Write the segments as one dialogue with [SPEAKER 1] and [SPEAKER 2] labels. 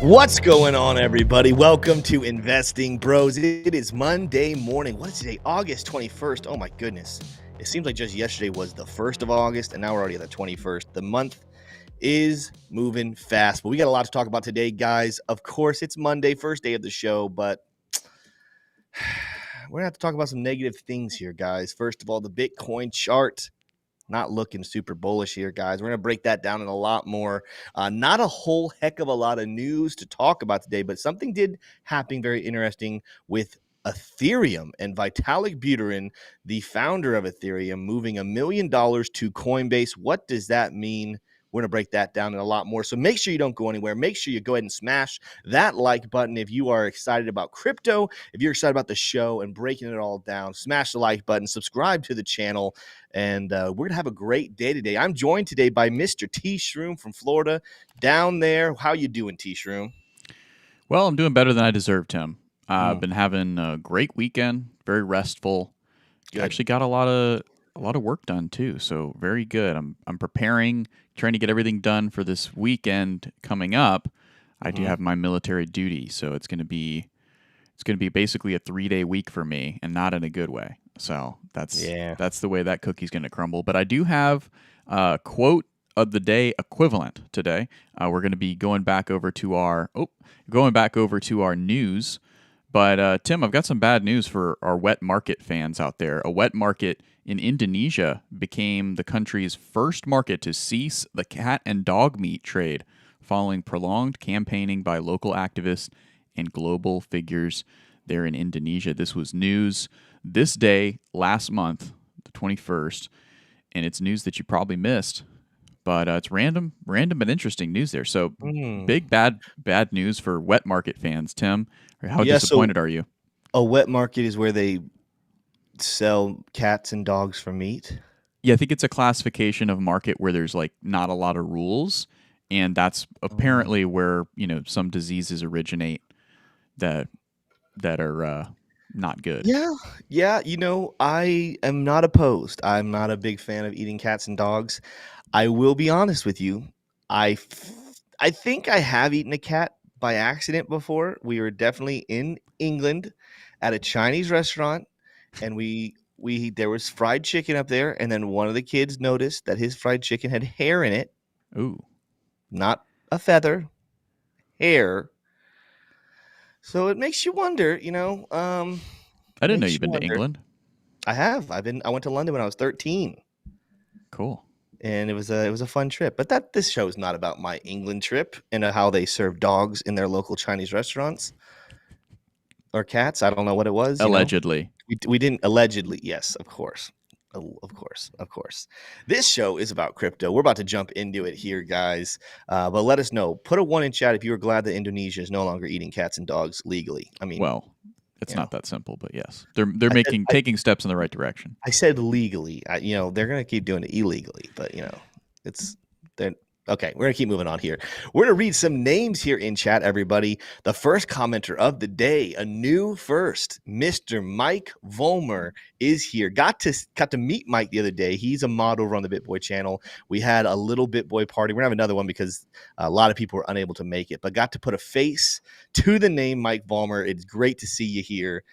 [SPEAKER 1] What's going on, everybody? Welcome to Investing Bros. It is Monday morning. What is today? August 21st. Oh my goodness. It seems like just yesterday was the 1st of August, and now we're already at the 21st. The month is moving fast, but we got a lot to talk about today, guys. Of course, it's Monday, first day of the show, but we're going to have to talk about some negative things here, guys. First of all, the Bitcoin chart. Not looking super bullish here, guys. We're going to break that down in a lot more. Not a whole heck of a lot of news to talk about today, but something did happen very interesting with Ethereum and Vitalik Buterin, the founder of Ethereum, moving $1 million to Coinbase. What does that mean? We're going to break that down in a lot more. So make sure you don't go anywhere. Make sure you go ahead and smash that like button if you are excited about crypto, if you're excited about the show and breaking it all down. Smash the like button, subscribe to the channel, and we're going to have a great day today. I'm joined today by Mr. T. Shroom from Florida down there. How you doing, T. Shroom?
[SPEAKER 2] Well, I'm doing better than I deserve, Tim. I've been having a great weekend, very restful.
[SPEAKER 1] Good.
[SPEAKER 2] Actually got a lot of work done too, so very good. I'm preparing, trying to get everything done for this weekend coming up. I do have my military duty, so it's going to be basically a 3-day week for me, and not in a good way. So that's the way that cookie's going to crumble. But I do have a quote of the day equivalent today. We're going to be going back over to our news. But Tim, I've got some bad news for our wet market fans out there. A wet market in Indonesia became the country's first market to cease the cat and dog meat trade following prolonged campaigning by local activists and global figures there in Indonesia. This was news this day last month, the 21st, and it's news that you probably missed. But it's random but interesting news there. So big bad news for wet market fans. Tim, how disappointed are you?
[SPEAKER 1] A wet market is where they sell cats and dogs for meat?
[SPEAKER 2] Yeah, I think it's a classification of market where there's like not a lot of rules, and that's apparently where some diseases originate that are not good.
[SPEAKER 1] Yeah. I am not opposed. I'm not a big fan of eating cats and dogs. I will be honest with you. I think I have eaten a cat by accident before. We were definitely in England at a Chinese restaurant, and there was fried chicken up there, and then one of the kids noticed that his fried chicken had hair in it.
[SPEAKER 2] Ooh.
[SPEAKER 1] Not a feather, hair. So it makes you wonder,
[SPEAKER 2] I didn't know you've been to England.
[SPEAKER 1] I have. I went to London when I was 13.
[SPEAKER 2] Cool.
[SPEAKER 1] And it was a fun trip. But this show is not about my England trip and how they serve dogs in their local Chinese restaurants or cats. I don't know what it was.
[SPEAKER 2] Allegedly.
[SPEAKER 1] We didn't allegedly. Yes, of course. Of course. This show is about crypto. We're about to jump into it here, guys. But let us know. Put a 1 in chat if you were glad that Indonesia is no longer eating cats and dogs legally. I mean,
[SPEAKER 2] well, it's not that simple, but yes, they're taking steps in the right direction.
[SPEAKER 1] I said legally. They're gonna keep doing it illegally, but they're okay. We're gonna keep moving on here. We're gonna read some names here in chat, everybody. The first commenter of the day, a new first, Mr. Mike Vollmer is here. Got to meet Mike the other day. He's a mod over on the BitBoy channel. We had a little BitBoy party. We're gonna have another one because a lot of people were unable to make it, but got to put a face to the name Mike Vollmer. It's great to see you here.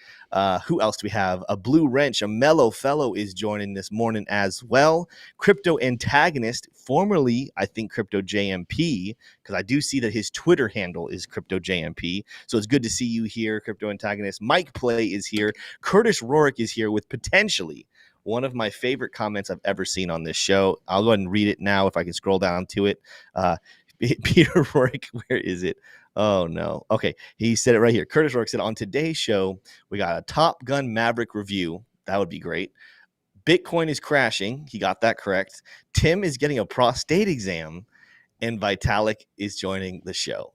[SPEAKER 1] Who else do we have? A Blue Wrench, a mellow fellow is joining this morning as well. Crypto Antagonist, formerly, I think, Crypto JMP, because I do see that his Twitter handle is Crypto JMP. So it's good to see you here, Crypto Antagonist. Mike Play is here. Curtis Rorick is here with potentially one of my favorite comments I've ever seen on this show. I'll go ahead and read it now if I can scroll down to it. Peter Rorick, where is it? Oh, no. Okay. He said it right here. Curtis Rourke said, on today's show, we got a Top Gun Maverick review. That would be great. Bitcoin is crashing. He got that correct. Tim is getting a prostate exam, and Vitalik is joining the show.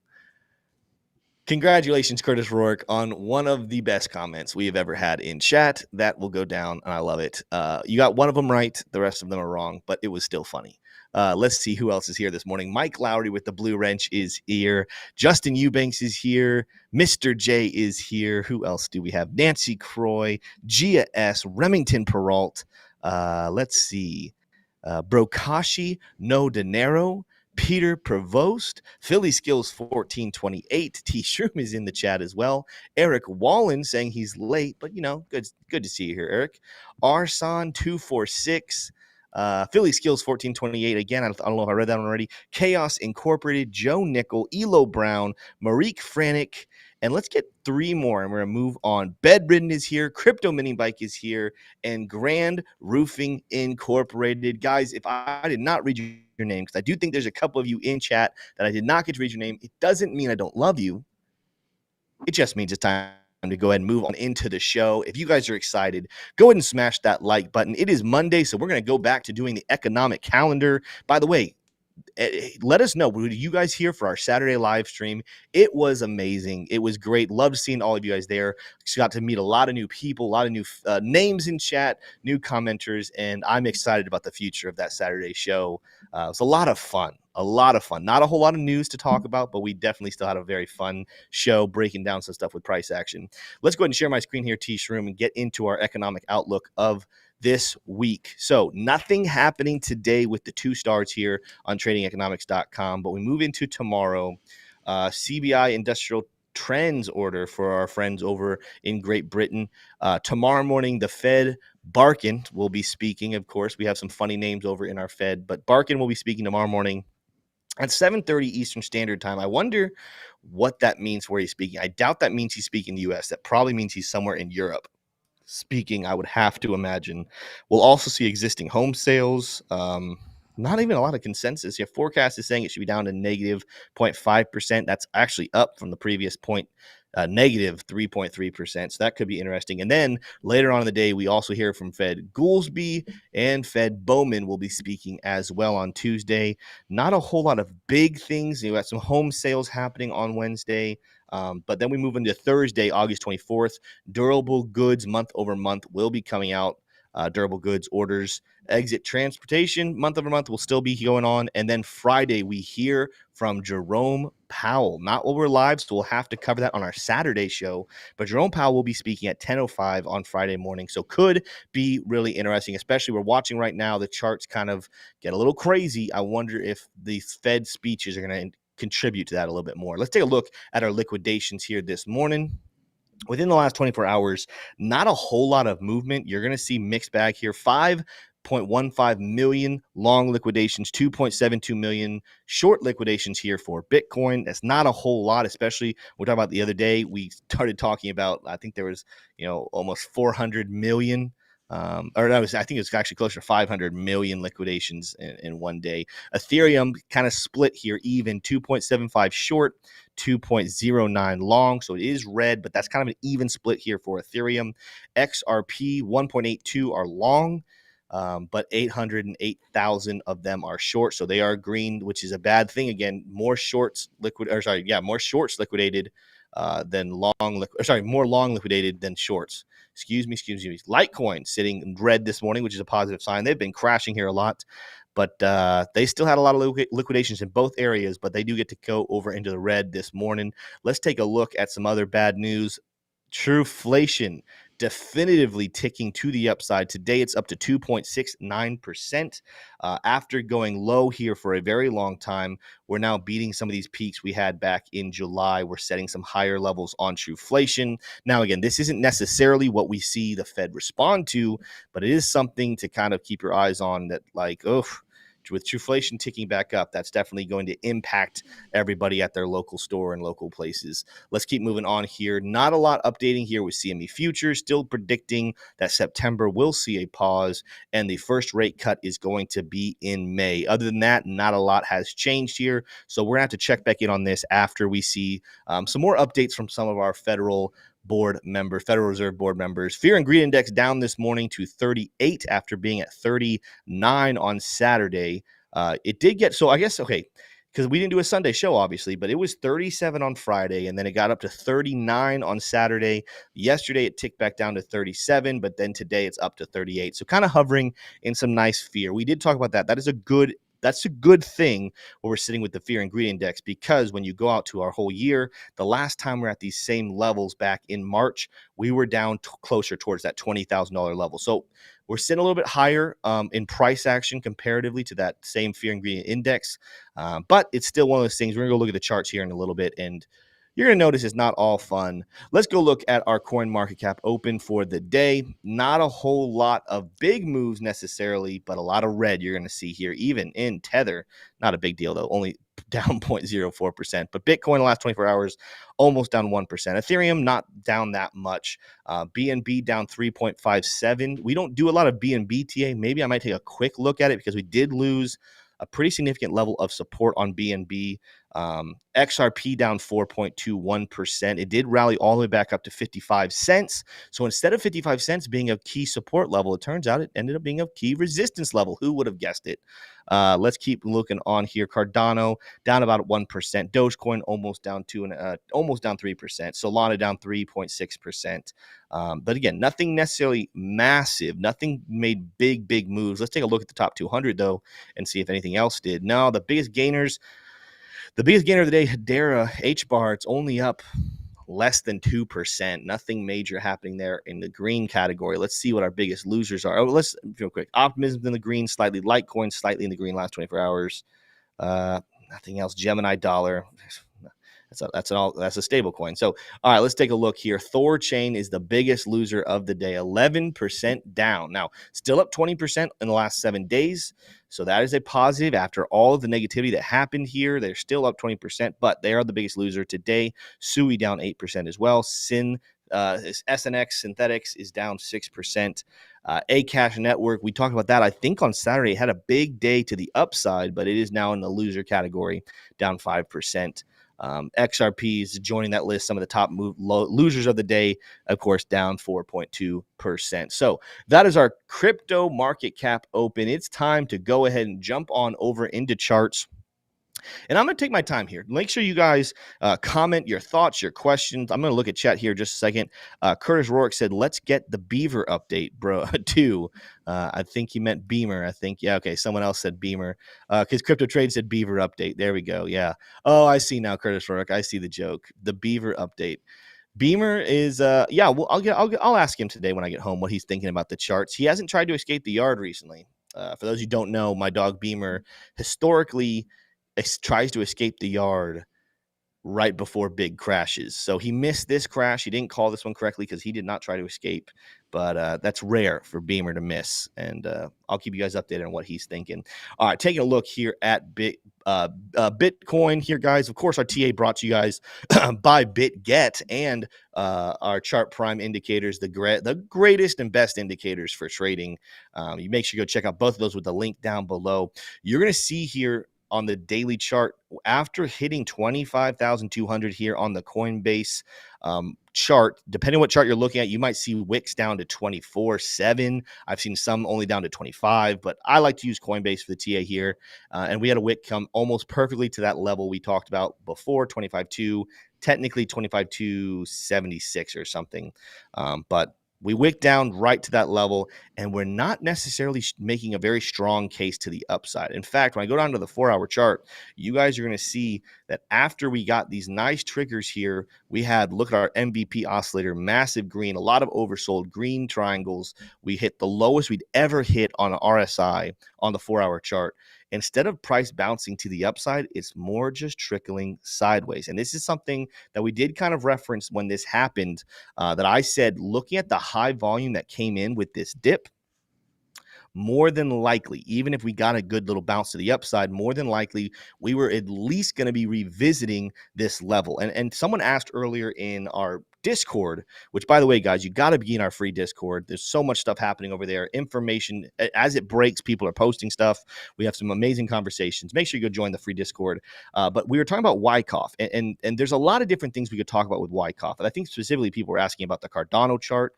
[SPEAKER 1] Congratulations, Curtis Rourke, on one of the best comments we have ever had in chat. That will go down, and I love it. You got one of them right. The rest of them are wrong, but it was still funny. Let's see who else is here this morning. Mike Lowry with the Blue Wrench is here. Justin Eubanks is here. Mr. J is here. Who else do we have? Nancy Croy, Gia S, Remington Peralt. Let's see. Brokashi No Dinero, Peter Provost, Philly Skills 1428. T Shroom is in the chat as well. Eric Wallen saying he's late, but good to see you here, Eric. Arson 246. Philly Skills 1428. Again, I don't know if I read that one already. Chaos Incorporated, Joe Nickel, Elo Brown, Marique Franick, and let's get three more, and we're going to move on. Bedridden is here. Crypto Mini Bike is here. And Grand Roofing Incorporated. Guys, if I did not read your name, because I do think there's a couple of you in chat that I did not get to read your name, it doesn't mean I don't love you. It just means it's time to go ahead and move on into the show. If you guys are excited, go ahead and smash that like button. It is Monday, so we're going to go back to doing the economic calendar. By the way, let us know. What did you guys hear for our Saturday live stream? It was amazing. It was great. Loved seeing all of you guys there. Just got to meet a lot of new people, a lot of new names in chat, new commenters, and I'm excited about the future of that Saturday show. It's a lot of fun. A lot of fun. Not a whole lot of news to talk about, but we definitely still had a very fun show breaking down some stuff with price action. Let's go ahead and share my screen here, T-Shroom, and get into our economic outlook of this week. So nothing happening today with the 2 stars here on tradingeconomics.com, but we move into tomorrow. CBI industrial trends order for our friends over in Great Britain. Tomorrow morning, the Fed, Barkin, will be speaking. Of course, we have some funny names over in our Fed, but Barkin will be speaking tomorrow morning at 7:30 Eastern Standard Time. I wonder what that means where he's speaking. I doubt that means he's speaking the U.S. That probably means he's somewhere in Europe speaking, I would have to imagine. We'll also see existing home sales. Not even a lot of consensus. Your forecast is saying it should be down to negative 0.5%. That's actually up from the previous point, negative 3.3%. So that could be interesting. And then later on in the day, we also hear from Fed Goolsbee and Fed Bowman will be speaking as well on Tuesday. Not a whole lot of big things. You got some home sales happening on Wednesday. But then we move into Thursday, August 24th. Durable goods month over month will be coming out. Durable goods orders. Exit transportation month over month will still be going on. And then Friday, we hear from Jerome Powell. Not while we're live, so we'll have to cover that on our Saturday show. But Jerome Powell will be speaking at 10:05 on Friday morning. So could be really interesting, especially we're watching right now. The charts kind of get a little crazy. I wonder if these Fed speeches are going to contribute to that a little bit more. Let's take a look at our liquidations here this morning. Within the last 24 hours, not a whole lot of movement. You're going to see mixed bag here. 5.15 million long liquidations, 2.72 million short liquidations here for Bitcoin. That's not a whole lot, especially we're talking about the other day. We started talking about, I think there was, almost 400 million. I think it was actually closer to 500 million liquidations in one day. Ethereum kind of split here, even 2.75 short, 2.09 long. So it is red, but that's kind of an even split here for Ethereum. XRP 1.82 are long, but 808,000 of them are short. So they are green, which is a bad thing. Again, more shorts more shorts liquidated than more long liquidated than shorts. Excuse me. Litecoin sitting red this morning, which is a positive sign. They've been crashing here a lot, but they still had a lot of liquidations in both areas, but they do get to go over into the red this morning. Let's take a look at some other bad news. Truflation definitively ticking to the upside. Today, it's up to 2.69%. After going low here for a very long time, we're now beating some of these peaks we had back in July. We're setting some higher levels on Truflation. Now, again, this isn't necessarily what we see the Fed respond to, but it is something to kind of keep your eyes on that, with Truflation ticking back up, that's definitely going to impact everybody at their local store and local places. Let's keep moving on here. Not a lot updating here with CME Futures, still predicting that September will see a pause and the first rate cut is going to be in May. Other than that, not a lot has changed here. So we're going to have to check back in on this after we see some more updates from some of our Federal Reserve board members. Fear and Greed Index down this morning to 38 after being at 39 on Saturday. It did get, so I guess, okay, because we didn't do a Sunday show, obviously, but it was 37 on Friday, and then it got up to 39 on Saturday. Yesterday, it ticked back down to 37, but then today it's up to 38. So kind of hovering in some nice fear. We did talk about that. That's a good thing when we're sitting with the Fear and Greed Index, because when you go out to our whole year, the last time we're at these same levels back in March, we were down closer towards that $20,000 level. So We're sitting a little bit higher in price action comparatively to that same fear ingredient index, but it's still one of those things. We're going to go look at the charts here in a little bit, and you're going to notice it's not all fun. Let's go look at our coin market cap open for the day. Not a whole lot of big moves necessarily, but a lot of red you're going to see here, even in Tether. Not a big deal, though, only down 0.04%. But Bitcoin the last 24 hours, almost down 1%. Ethereum, not down that much. BNB down 3.57. We don't do a lot of BNB TA. Maybe I might take a quick look at it because we did lose a pretty significant level of support on BNB. XRP down 4.21%. It did rally all the way back up to 55 cents. So instead of 55 cents being a key support level, it turns out it ended up being a key resistance level. Who would have guessed it? Let's keep looking on here. Cardano down about 1%. Dogecoin almost down 3%. Solana down 3.6%. But again, nothing necessarily massive. Nothing made big moves. Let's take a look at the top 200 though and see if anything else did. No, the biggest gainer of the day, Hedera HBAR, it's only up less than 2%. Nothing major happening there in the green category. Let's see what our biggest losers are. Let's real quick. Optimism in the green, slightly. Litecoin slightly in the green last 24 hours. Nothing else. Gemini dollar. That's a stable coin. So, all right, let's take a look here. Thor Chain is the biggest loser of the day, 11% down. Now, still up 20% in the last 7 days. So that is a positive after all of the negativity that happened here. They're still up 20%, but they are the biggest loser today. Sui down 8% as well. SNX Synthetics is down 6%. Akash Network, we talked about that. I think on Saturday it had a big day to the upside, but it is now in the loser category, down 5%. XRP is joining that list. Some of the top losers of the day, of course, down 4.2%. So that is our crypto market cap open. It's time to go ahead and jump on over into charts. And I'm going to take my time here. Make sure you guys comment your thoughts, your questions. I'm going to look at chat here just a second. Curtis Rourke said, let's get the Beaver update, bro, too. I think he meant Beamer. I think, yeah, okay. Someone else said Beamer because Crypto Trade said Beaver update. There we go. Yeah. Oh, I see now, Curtis Rourke. I see the joke. The Beaver update. Beamer is, yeah, well, I'll ask him today when I get home what he's thinking about the charts. He hasn't tried to escape the yard recently. For those who don't know, my dog Beamer historically tries to escape the yard right before big crashes. So he missed this crash. He didn't call this one correctly because he did not try to escape. But that's rare for Beamer to miss. And I'll keep you guys updated on what he's thinking. All right, taking a look here at Bitcoin here, guys. Of course, our TA brought to you guys by BitGet and our chart prime indicators, the greatest and best indicators for trading. You make sure you go check out both of those with the link down below. You're going to see here on the daily chart, after hitting 25,200 here on the Coinbase chart, depending on what chart you're looking at, you might see wicks down to 24.7. I've seen some only down to 25, but I like to use Coinbase for the TA here. And we had a wick come almost perfectly to that level we talked about before, 25.2, technically 25.276 or something. But we wicked down right to that level, and we're not necessarily making a very strong case to the upside. In fact, when I go down to the 4-hour chart, you guys are going to see that after we got these nice triggers here, we had, look at our MVP oscillator, massive green, a lot of oversold green triangles. We hit the lowest we'd ever hit on an RSI on the 4-hour chart. Instead of price bouncing to the upside, it's more just trickling sideways. And this is something that we did kind of reference when this happened, that I said, looking at the high volume that came in with this dip, more than likely, even if we got a good little bounce to the upside, more than likely, we were at least going to be revisiting this level. And someone asked earlier in our Discord, which, by the way, guys, you got to be in our free Discord. There's so much stuff happening over there. Information, as it breaks, people are posting stuff. We have some amazing conversations. Make sure you go join the free Discord. But we were talking about Wyckoff, and there's a lot of different things we could talk about with Wyckoff. And I think specifically people were asking about the Cardano chart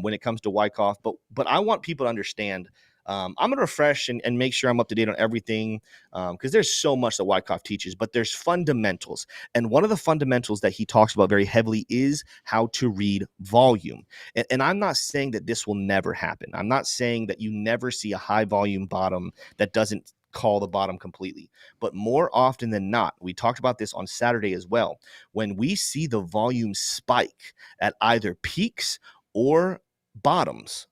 [SPEAKER 1] when it comes to Wyckoff. But I want people to understand. I'm going to refresh and make sure I'm up to date on everything because there's so much that Wyckoff teaches, but there's fundamentals. And one of the fundamentals that he talks about very heavily is how to read volume. And I'm not saying that this will never happen. I'm not saying that you never see a high volume bottom that doesn't call the bottom completely. But more often than not, we talked about this on Saturday as well, when we see the volume spike at either peaks or bottoms,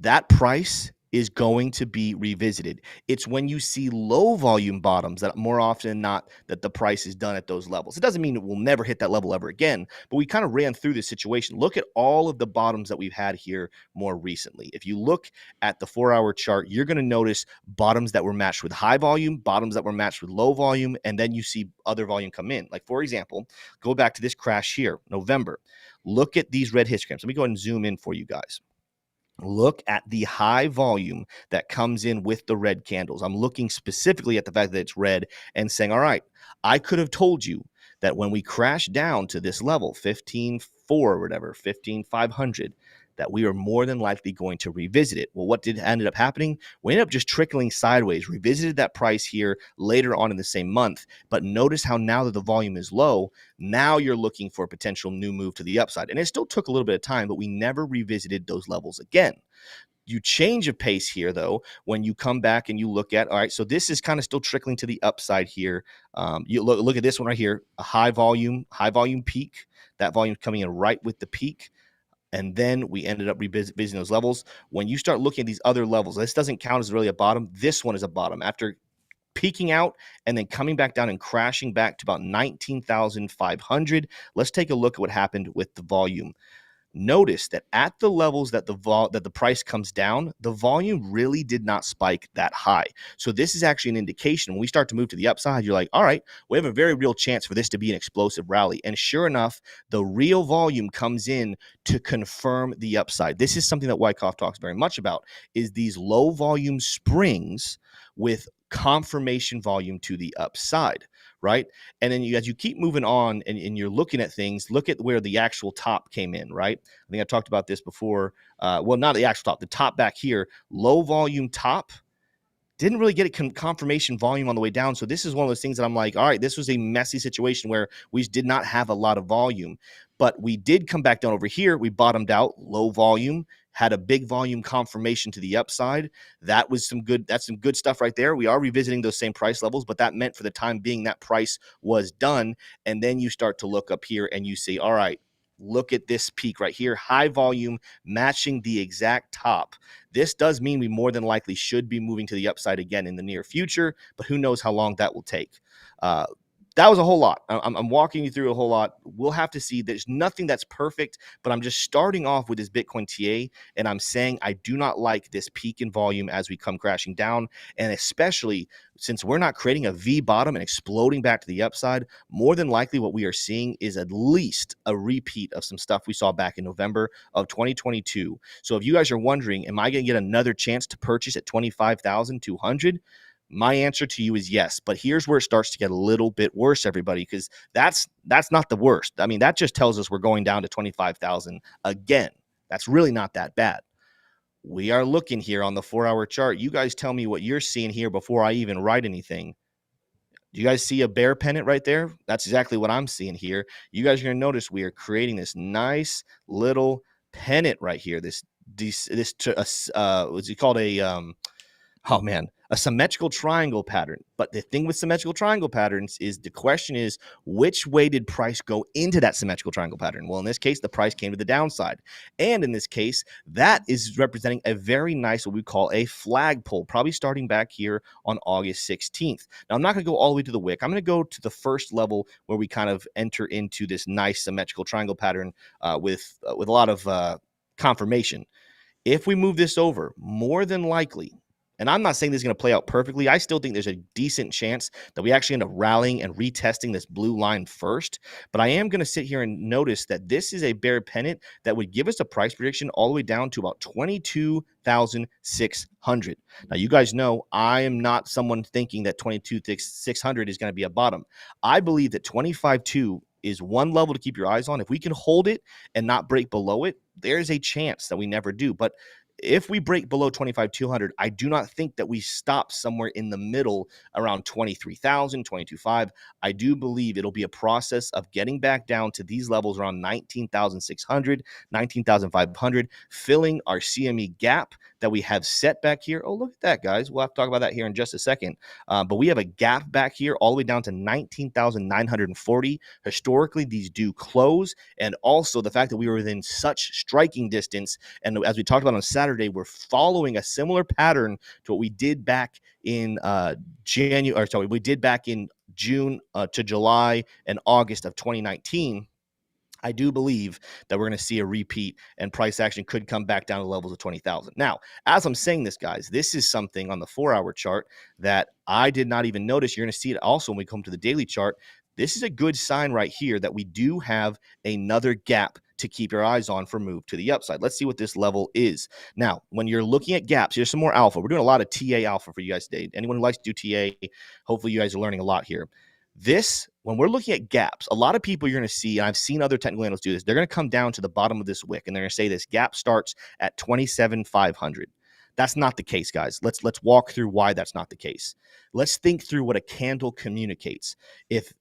[SPEAKER 1] that price is going to be revisited. It's when you see low volume bottoms that more often than not that the price is done at those levels. It doesn't mean it will never hit that level ever again, but we kind of ran through this situation. Look at all of the bottoms that we've had here more recently. If you look at the 4-hour chart, you're going to notice bottoms that were matched with high volume, bottoms that were matched with low volume, and then you see other volume come in. Like, for example, go back to this crash here, November. Look at these red histograms. Let me go ahead and zoom in for you guys. Look at the high volume that comes in with the red candles. I'm looking specifically at the fact that it's red and saying, all right, I could have told you that when we crash down to this level, 15,400 or whatever, 15,500, that we are more than likely going to revisit it. Well, what did ended up happening? We ended up just trickling sideways, revisited that price here later on in the same month. But notice how now that the volume is low, now you're looking for a potential new move to the upside. And it still took a little bit of time, but we never revisited those levels again. You change of pace here, though, when you come back and you look at, all right, so this is kind of still trickling to the upside here. You look at this one right here, a high volume peak. That volume coming in right with the peak. And then we ended up revisiting those levels. When you start looking at these other levels, this doesn't count as really a bottom. This one is a bottom. After peaking out and then coming back down and crashing back to about 19,500, let's take a look at what happened with the volume. Notice that at the levels that the price comes down, the volume really did not spike that high. So this is actually an indication when we start to move to the upside, you're like, all right, we have a very real chance for this to be an explosive rally. And sure enough, the real volume comes in to confirm the upside. This is something that Wyckoff talks very much about, is these low volume springs with confirmation volume to the upside, right? And then as you keep moving on and you're looking at things, look at where the actual top came in, right? I think I talked about this before. Well, not the actual top, the top back here, low volume top. Didn't really get a confirmation volume on the way down. So this is one of those things that I'm like, all right, this was a messy situation where we did not have a lot of volume, but we did come back down over here. We bottomed out, low volume, had a big volume confirmation to the upside. That's some good stuff right there. We are revisiting those same price levels, but that meant for the time being that price was done. And then you start to look up here and you see, all right, look at this peak right here, high volume matching the exact top. This does mean we more than likely should be moving to the upside again in the near future, but who knows how long that will take. That was a whole lot. I'm walking you through a whole lot. We'll have to see. There's nothing that's perfect, but I'm just starting off with this Bitcoin TA, and I'm saying I do not like this peak in volume as we come crashing down, and especially since we're not creating a V bottom and exploding back to the upside, more than likely what we are seeing is at least a repeat of some stuff we saw back in November of 2022. So if you guys are wondering, am I going to get another chance to purchase at 25,200? My answer to you is yes, but here's where it starts to get a little bit worse, everybody, because that's not the worst. I mean, that just tells us we're going down to 25,000 again. That's really not that bad. We are looking here on the 4-hour chart. You guys tell me what you're seeing here before I even write anything. Do you guys see a bear pennant right there? That's exactly what I'm seeing here. You guys are going to notice we are creating this nice little pennant right here. What's he called a symmetrical triangle pattern. But the thing with symmetrical triangle patterns is the question is, which way did price go into that symmetrical triangle pattern? Well, in this case, the price came to the downside. And in this case, that is representing a very nice, what we call a flagpole, probably starting back here on August 16th. Now, I'm not going to go all the way to the wick. I'm going to go to the first level where we kind of enter into this nice symmetrical triangle pattern with a lot of confirmation. If we move this over, more than likely, and I'm not saying this is going to play out perfectly, I still think there's a decent chance that we actually end up rallying and retesting this blue line first. But I am going to sit here and notice that this is a bear pennant that would give us a price prediction all the way down to about 22,600. Now, you guys know I am not someone thinking that 22,600 is going to be a bottom. I believe that 25,200 is one level to keep your eyes on. If we can hold it and not break below it, there's a chance that we never do. But if we break below 25,200, I do not think that we stop somewhere in the middle around 23,000, 22,500. I do believe it'll be a process of getting back down to these levels around 19,600, 19,500, filling our CME gap, that we have set back here. Oh, look at that, guys. We'll have to talk about that here in just a second. But we have a gap back here all the way down to 19,940. Historically, these do close. And also the fact that we were within such striking distance. And as we talked about on Saturday, we're following a similar pattern to what we did back in we did back in June to July and August of 2019. I do believe that we're going to see a repeat and price action could come back down to levels of 20,000. Now, as I'm saying this, guys, this is something on the 4-hour chart that I did not even notice. You're going to see it also when we come to the daily chart. This is a good sign right here that we do have another gap to keep your eyes on for move to the upside. Let's see what this level is. Now, when you're looking at gaps, here's some more alpha. We're doing a lot of TA alpha for you guys today. Anyone who likes to do TA, hopefully you guys are learning a lot here. This, when we're looking at gaps, a lot of people you're going to see, and I've seen other technical analysts do this, they're going to come down to the bottom of this wick, and they're going to say this gap starts at 27,500. That's not the case, guys. Let's walk through why that's not the case. Let's think through what a candle communicates. If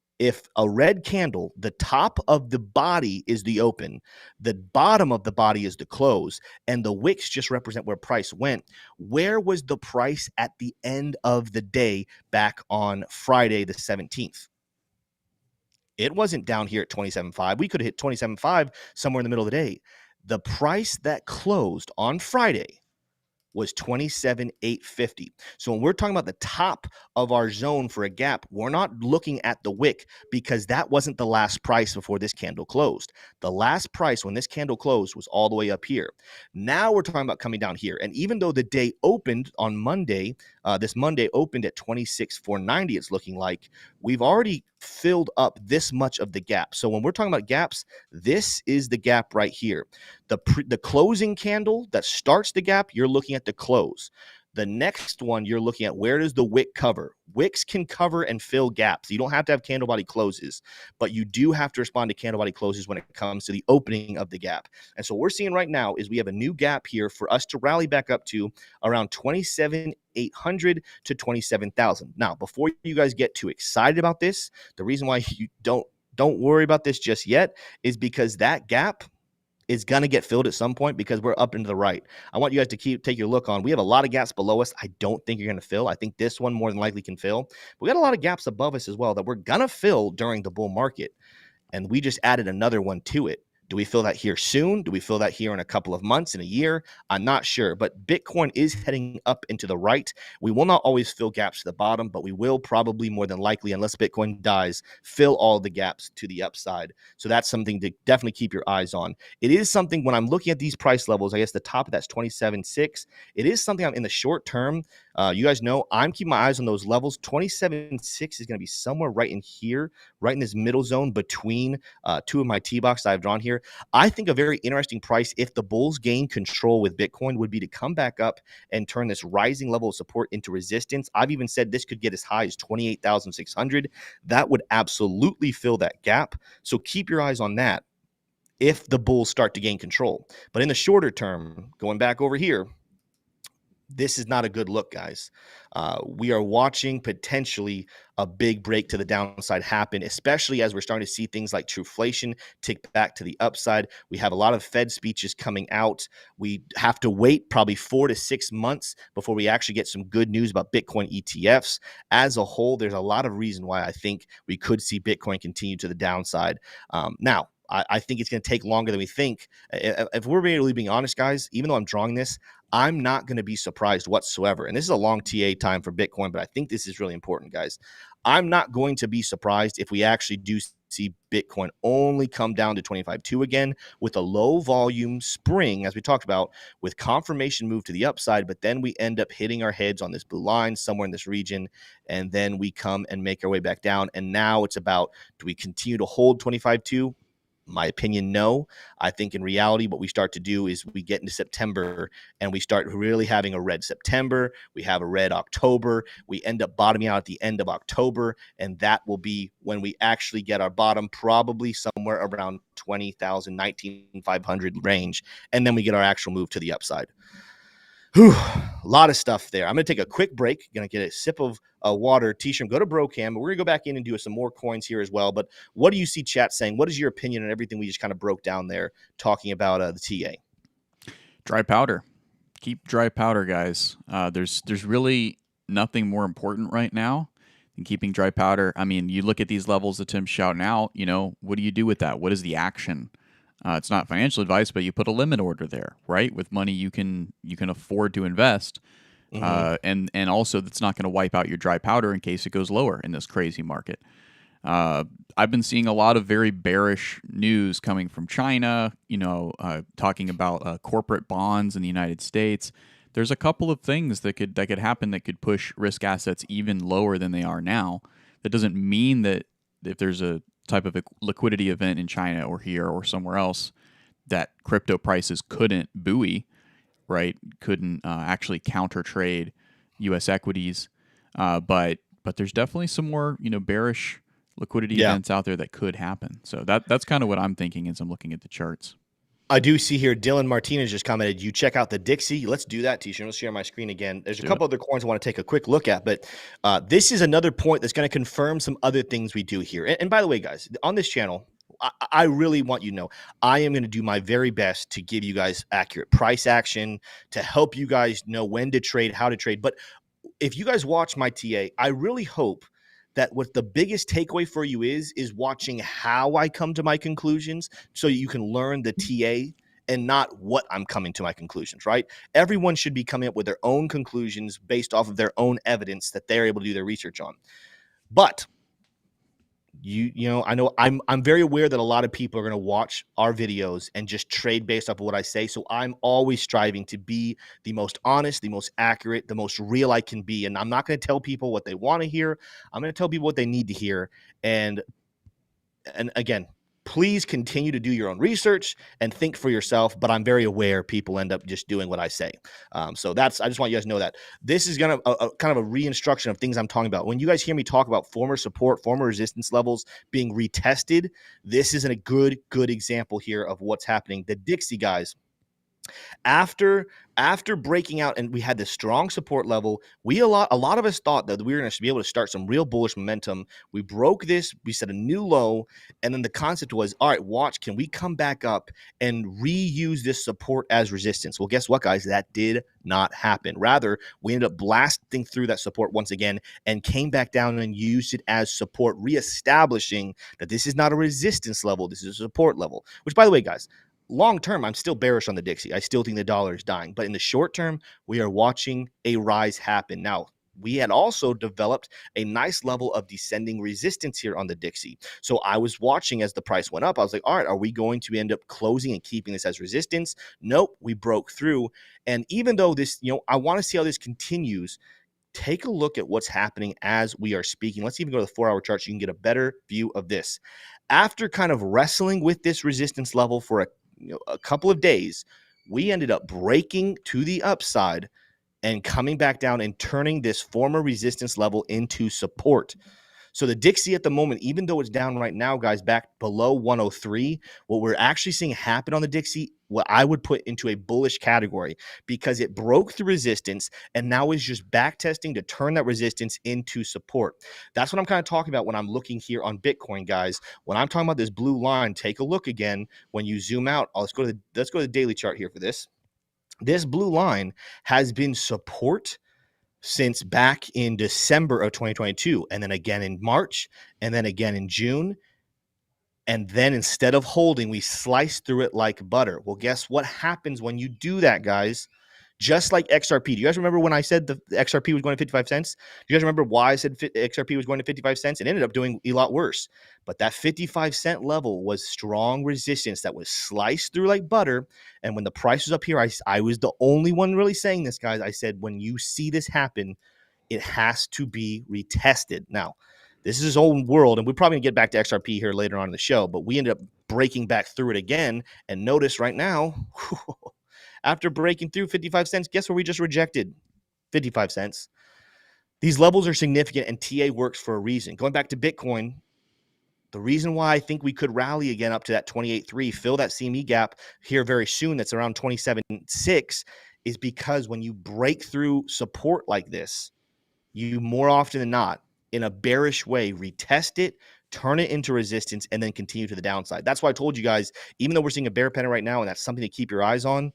[SPEAKER 1] a red candle, the top of the body is the open, the bottom of the body is the close, and the wicks just represent where price went, where was the price at the end of the day back on Friday the 17th? It wasn't down here at 27.5. We could have hit 27.5 somewhere in the middle of the day. The price that closed on Friday was 27,850. So when we're talking about the top of our zone for a gap, we're not looking at the wick because that wasn't the last price before this candle closed. The last price when this candle closed was all the way up here. Now we're talking about coming down here. And even though the day opened on Monday, this Monday opened at 26,490, it's looking like we've already filled up this much of the gap. So when we're talking about gaps, this is the gap right here. The closing candle that starts the gap, you're looking at the close. The next one, you're looking at where does the wick cover? Wicks can cover and fill gaps. You don't have to have candle body closes, but you do have to respond to candle body closes when it comes to the opening of the gap. And so what we're seeing right now is we have a new gap here for us to rally back up to around 27,800 to 27,000. Now, before you guys get too excited about this, the reason why you don't worry about this just yet is because that gap is going to get filled at some point because we're up into the right. I want you guys to take your look on. We have a lot of gaps below us. I don't think you're going to fill. I think this one more than likely can fill. But we got a lot of gaps above us as well that we're going to fill during the bull market. And we just added another one to it. Do we fill that here soon? Do we fill that here in a couple of months, in a year? I'm not sure, but Bitcoin is heading up and to the right. We will not always fill gaps to the bottom, but we will probably more than likely, unless Bitcoin dies, fill all the gaps to the upside. So that's something to definitely keep your eyes on. It is something when I'm looking at these price levels, I guess the top of that's 27.6. It is something I'm in the short term. You guys know I'm keeping my eyes on those levels. 27.6 is going to be somewhere right in here, right in this middle zone between two of my T-boxes I've drawn here. I think a very interesting price if the bulls gain control with Bitcoin would be to come back up and turn this rising level of support into resistance. I've even said this could get as high as 28,600. That would absolutely fill that gap. So keep your eyes on that if the bulls start to gain control. But in the shorter term, going back over here, this is not a good look, guys. We are watching potentially a big break to the downside happen, especially as we're starting to see things like trueflation tick back to the upside. We have a lot of Fed speeches coming out. We have to wait probably 4 to 6 months before we actually get some good news about Bitcoin ETFs. As a whole, there's a lot of reason why I think we could see Bitcoin continue to the downside. Now, I think it's going to take longer than we think. If we're really being honest, guys, even though I'm drawing this, I'm not going to be surprised whatsoever. And this is a long TA time for Bitcoin, but I think this is really important, guys. I'm not going to be surprised if we actually do see Bitcoin only come down to 25.2 again with a low volume spring, as we talked about, with confirmation move to the upside, but then we end up hitting our heads on this blue line somewhere in this region, and then we come and make our way back down. And now it's about, do we continue to hold 25.2? My opinion, no. I think in reality, what we start to do is we get into September and we start really having a red September. We have a red October. We end up bottoming out at the end of October. And that will be when we actually get our bottom, probably somewhere around 20,000, 19,500 range. And then we get our actual move to the upside. Whew, a lot of stuff there. I'm going to take a quick break. Going to get a sip of water, T-shirt, go to Brocam. We're going to go back in and do some more coins here as well. But what do you see chat saying? What is your opinion on everything we just kind of broke down there talking about the TA?
[SPEAKER 2] Dry powder. keep dry powder, guys. There's really nothing more important right now than keeping dry powder. I mean, you look at these levels that Tim's shouting out. What do you do with that? What is the action? It's not financial advice, but you put a limit order there, right? With money you can afford to invest,
[SPEAKER 1] Hmm.
[SPEAKER 2] and also that's not going to wipe out your dry powder in case it goes lower in this crazy market. Uh, I've been seeing a lot of very bearish news coming from China, talking about corporate bonds in the United States. There's a couple of things that could happen that could push risk assets even lower than they are now. That doesn't mean that if there's a type of a liquidity event in China or here or somewhere else, that crypto prices couldn't buoy, right? Couldn't actually counter trade U.S. equities, but there's definitely some more bearish liquidity
[SPEAKER 1] Yeah.
[SPEAKER 2] events out there that could happen. So that's kind of what I'm thinking as I'm looking at the charts.
[SPEAKER 1] I do see here Dylan Martinez just commented, you check out the Dixie. Let's do that, T-shirt. Let's share my screen again. There's a
[SPEAKER 2] Do it.
[SPEAKER 1] couple other coins I want to take a quick look at, but this is another point that's going to confirm some other things we do here. And by the way, guys, on this channel, I really want you to know I am going to do my very best to give you guys accurate price action, to help you guys know when to trade, how to trade. But if you guys watch my TA, I really hope that what the biggest takeaway for you is watching how I come to my conclusions so you can learn the TA and not what I'm coming to my conclusions, right? Everyone should be coming up with their own conclusions based off of their own evidence that they're able to do their research on. But I know I'm very aware that a lot of people are going to watch our videos and just trade based off of what I say. So I'm always striving to be the most honest, the most accurate, the most real I can be. And I'm not going to tell people what they want to hear. I'm going to tell people what they need to hear. And again, please continue to do your own research and think for yourself. But I'm very aware people end up just doing what I say. So I just want you guys to know that this is going to kind of a reinstruction of things I'm talking about. When you guys hear me talk about former support, former resistance levels being retested, this isn't a good example here of what's happening. The Dixie guys, after breaking out and we had this strong support level, a lot of us thought that we were going to be able to start some real bullish momentum. We broke this, we set a new low, and then the concept was, all right, watch, can we come back up and reuse this support as resistance? Well, guess what, guys? That did not happen. Rather, we ended up blasting through that support once again and came back down and used it as support, reestablishing that this is not a resistance level, this is a support level. Which, by the way, guys, long term, I'm still bearish on the Dixie. I still think the dollar is dying. But in the short term, we are watching a rise happen. Now, we had also developed a nice level of descending resistance here on the Dixie. So I was watching as the price went up. I was like, all right, are we going to end up closing and keeping this as resistance? Nope, we broke through. And even though this, I want to see how this continues. Take a look at what's happening as we are speaking. Let's even go to the 4-hour chart so you can get a better view of this. After kind of wrestling with this resistance level for a couple of days, we ended up breaking to the upside and coming back down and turning this former resistance level into support. So the Dixie at the moment, even though it's down right now, guys, back below 103, what we're actually seeing happen on the Dixie, what I would put into a bullish category, because it broke through resistance and now is just back testing to turn that resistance into support. That's what I'm kind of talking about when I'm looking here on Bitcoin, guys. When I'm talking about this blue line, take a look again. When you zoom out, let's go to the daily chart here for this. This blue line has been support since back in December of 2022, and then again in March, and then again in June. And then instead of holding, we slice through it like butter. Well, guess what happens when you do that, guys? Just like XRP. Do you guys remember when I said the XRP was going to 55 cents? Do you guys remember why I said XRP was going to 55 cents? It ended up doing a lot worse. But that 55-cent level was strong resistance that was sliced through like butter. And when the price was up here, I was the only one really saying this, guys. I said, when you see this happen, it has to be retested. Now, this is his own world, and we're probably going to get back to XRP here later on in the show, but we ended up breaking back through it again. And notice right now, after breaking through 55 cents, guess where we just rejected? 55 cents. These levels are significant, and TA works for a reason. Going back to Bitcoin, the reason why I think we could rally again up to that 28.3, fill that CME gap here very soon, that's around 27.6, is because when you break through support like this, you more often than not, in a bearish way, retest it, turn it into resistance, and then continue to the downside. That's why I told you guys, even though we're seeing a bear pattern right now, and that's something to keep your eyes on,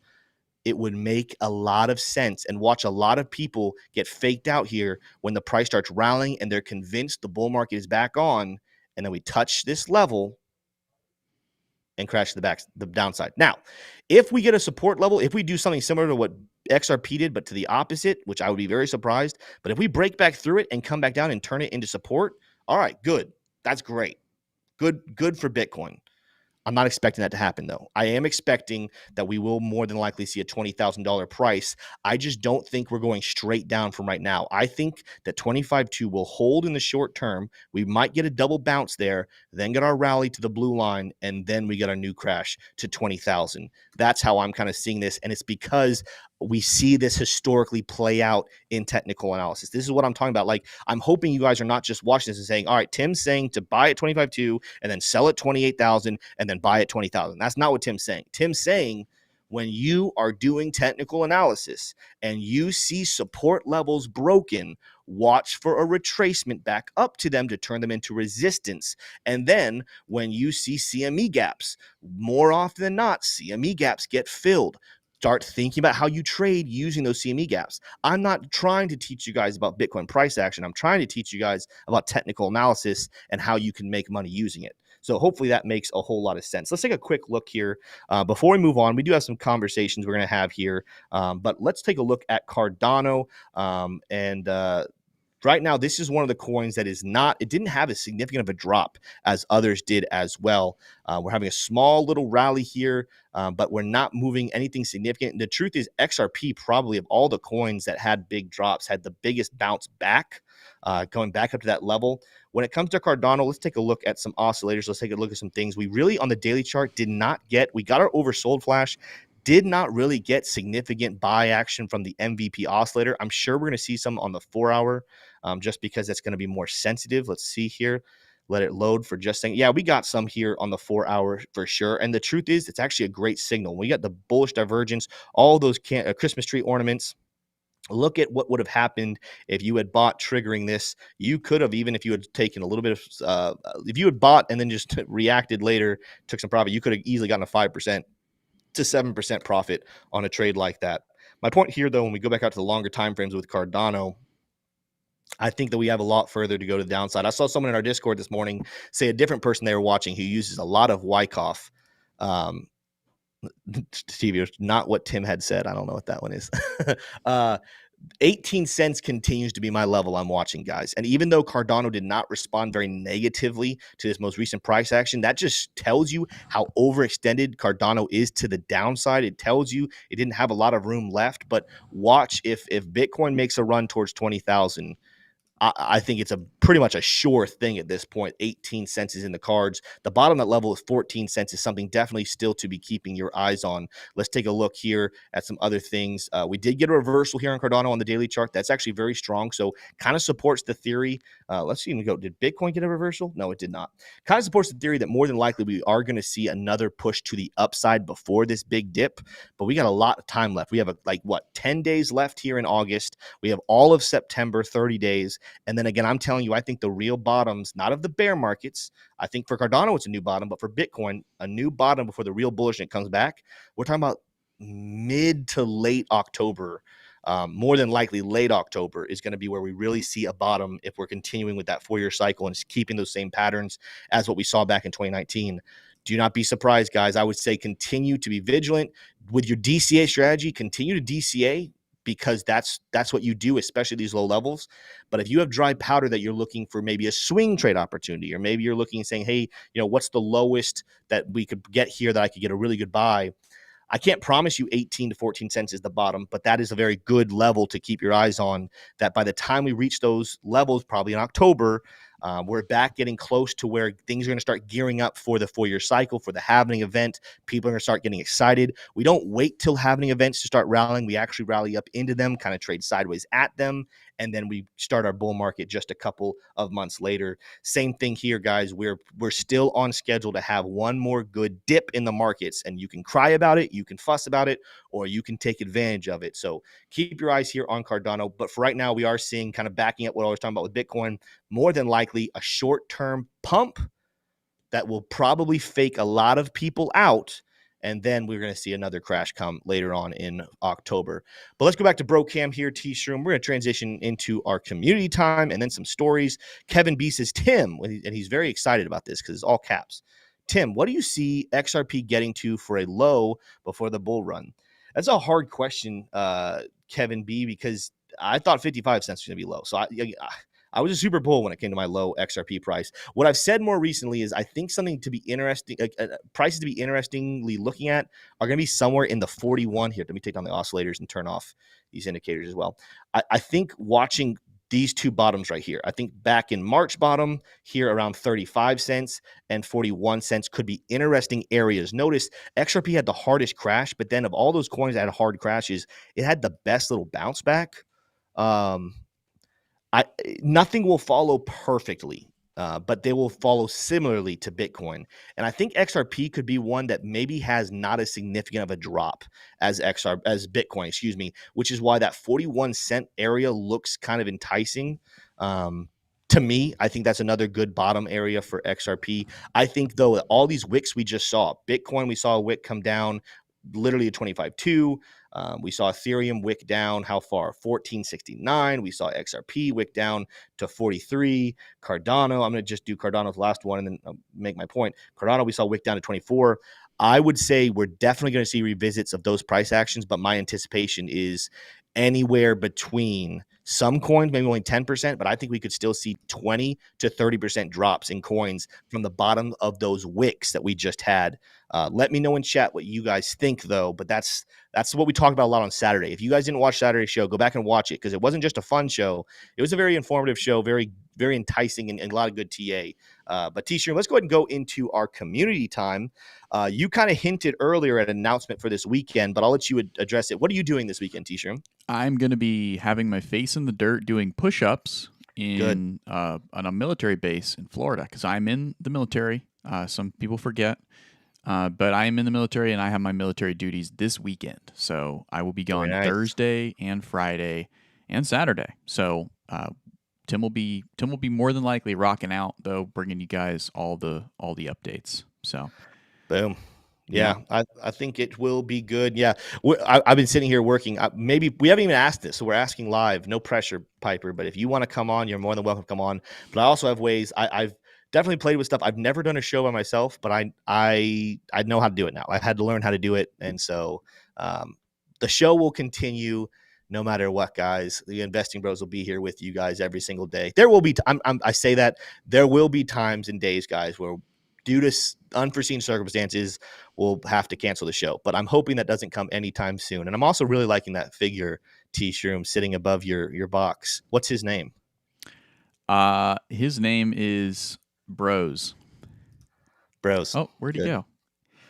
[SPEAKER 1] it would make a lot of sense, and watch a lot of people get faked out here when the price starts rallying and they're convinced the bull market is back on, and then we touch this level and crash the downside. Now, if we get a support level, if we do something similar to what XRP did, but to the opposite, which I would be very surprised, but if we break back through it and come back down and turn it into support, all right, good. That's great. Good for Bitcoin. I'm not expecting that to happen, though. I am expecting that we will more than likely see a $20,000 price. I just don't think we're going straight down from right now. I think that 25.2 will hold in the short term. We might get a double bounce there, then get our rally to the blue line, and then we get our new crash to 20,000. That's how I'm kind of seeing this, and it's because we see this historically play out in technical analysis. This is what I'm talking about. Like, I'm hoping you guys are not just watching this and saying, all right, Tim's saying to buy at 25.2 and then sell at 28,000 and then buy at 20,000. That's not what Tim's saying. Tim's saying when you are doing technical analysis and you see support levels broken, watch for a retracement back up to them to turn them into resistance. And then when you see CME gaps, more often than not, CME gaps get filled. Start thinking about how you trade using those CME gaps. I'm not trying to teach you guys about Bitcoin price action. I'm trying to teach you guys about technical analysis and how you can make money using it. So hopefully that makes a whole lot of sense. Let's take a quick look here. Before we move on, we do have some conversations we're going to have here, but let's take a look at Cardano. Right now, this is one of the coins that it didn't have as significant of a drop as others did as well. We're having a small little rally here, but we're not moving anything significant. And the truth is, XRP, probably of all the coins that had big drops, had the biggest bounce back, going back up to that level. When it comes to Cardano, let's take a look at some oscillators. Let's take a look at some things. We really, on the daily chart, we got our oversold flash, did not really get significant buy action from the MVP oscillator. I'm sure we're going to see some on the 4-hour, just because that's going to be more sensitive. Let's see here. Let it load for just a second. Yeah, we got some here on the 4-hour for sure. And the truth is, it's actually a great signal. We got the bullish divergence, all those Christmas tree ornaments. Look at what would have happened if you had bought triggering this. You could have, even if you had taken a little bit of, if you had bought and then just reacted later, took some profit, you could have easily gotten a 5% to 7% profit on a trade like that. My point here, though, when we go back out to the longer time frames with Cardano, I think that we have a lot further to go to the downside. I saw someone in our Discord this morning say a different person they were watching who uses a lot of Wyckoff. TV, not what Tim had said. I don't know what that one is. 18 cents continues to be my level I'm watching, guys. And even though Cardano did not respond very negatively to this most recent price action, that just tells you how overextended Cardano is to the downside. It tells you it didn't have a lot of room left. But watch, if Bitcoin makes a run towards 20,000, I think it's pretty much a sure thing at this point. 18 cents is in the cards. The bottom of that level is 14 cents is something definitely still to be keeping your eyes on. Let's take a look here at some other things. We did get a reversal here on Cardano on the daily chart. That's actually very strong. So kind of supports the theory. Let's even go. Did Bitcoin get a reversal? No, it did not. Kind of supports the theory that more than likely we are going to see another push to the upside before this big dip. But we got a lot of time left. We have 10 days left here in August. We have all of September, 30 days. And then again, I'm telling you, I think the real bottoms, not of the bear markets. I think for Cardano, it's a new bottom, but for Bitcoin, a new bottom before the real bullishness comes back. We're talking about mid to late October. More than likely, late October is going to be where we really see a bottom if we're continuing with that 4-year cycle and keeping those same patterns as what we saw back in 2019. Do not be surprised, guys. I would say continue to be vigilant with your DCA strategy. Continue to DCA, because that's what you do, especially these low levels. But if you have dry powder that you're looking for maybe a swing trade opportunity, or maybe you're looking and saying, hey, what's the lowest that we could get here that I could get a really good buy? I can't promise you 18 to 14 cents is the bottom, but that is a very good level to keep your eyes on, that by the time we reach those levels, probably in October, we're back getting close to where things are going to start gearing up for the 4-year cycle, for the halving event. People are going to start getting excited. We don't wait till halving events to start rallying. We actually rally up into them, kind of trade sideways at them, and then we start our bull market just a couple of months later. Same thing here, guys. We're still on schedule to have one more good dip in the markets, and you can cry about it, you can fuss about it, or you can take advantage of it. So keep your eyes here on Cardano. But for right now, we are seeing, kind of backing up what I was talking about with Bitcoin, more than likely a short-term pump that will probably fake a lot of people out. and then we're going to see another crash come later on in October. But let's go back to Bro Cam here, T-Shroom. We're going to transition into our community time and then some stories. Kevin B says, Tim, and he's very excited about this because it's all caps. Tim, what do you see XRP getting to for a low before the bull run? That's a hard question, Kevin B, because I thought 55 cents was going to be low. So I was a super bull when it came to my low XRP price. What I've said more recently is I think something to be interesting, prices to be interestingly looking at are going to be somewhere in the 41 here. Let me take down the oscillators and turn off these indicators as well. I think watching these two bottoms right here, I think back in March bottom here around 35 cents and 41 cents could be interesting areas. Notice XRP had the hardest crash, but then of all those coins that had hard crashes, it had the best little bounce back. Nothing will follow perfectly, but they will follow similarly to Bitcoin. And I think XRP could be one that maybe has not as significant of a drop as Bitcoin, excuse me, which is why that 41 cent area looks kind of enticing. To me, I think that's another good bottom area for XRP. I think, though, all these wicks we just saw, Bitcoin, we saw a wick come down literally to 25.2. We saw Ethereum wick down how far? 1469. We saw XRP wick down to 43. Cardano, I'm going to just do Cardano's last one and then I'll make my point. Cardano, we saw wick down to 24. I would say we're definitely going to see revisits of those price actions, but my anticipation is anywhere between some coins, maybe only 10%, but I think we could still see 20 to 30% drops in coins from the bottom of those wicks that we just had. Let me know in chat what you guys think, though. But that's what we talked about a lot on Saturday. If you guys didn't watch Saturday's show, go back and watch it because it wasn't just a fun show. It was a very informative show, very, very enticing and a lot of good TA. But T-Shirt, let's go ahead and go into our community time. You kind of hinted earlier at an announcement for this weekend, but I'll let you address it. What are you doing this weekend, T-Shirt?
[SPEAKER 2] I'm going to be having my face in the dirt doing push-ups on a military base in Florida because I'm in the military. Some people forget. But I am in the military and I have my military duties this weekend. So I will be gone Thursday and Friday and Saturday. So Tim will be more than likely rocking out, though, bringing you guys all the updates. So
[SPEAKER 1] boom. Yeah, I think it will be good. Yeah, I've been sitting here working. Maybe we haven't even asked this, so we're asking live. No pressure, Piper. But if you want to come on, you're more than welcome to come on. But I also have ways. I've definitely played with stuff. I've never done a show by myself, but I know how to do it now. I've had to learn how to do it, and so the show will continue no matter what, guys. The Investing Bros will be here with you guys every single day. There will be. I say that there will be times and days, guys, where due to unforeseen circumstances, we'll have to cancel the show. But I'm hoping that doesn't come anytime soon. And I'm also really liking that figure, T-Shroom, sitting above your box. What's his name?
[SPEAKER 2] His name is Bros. Oh, where'd he go?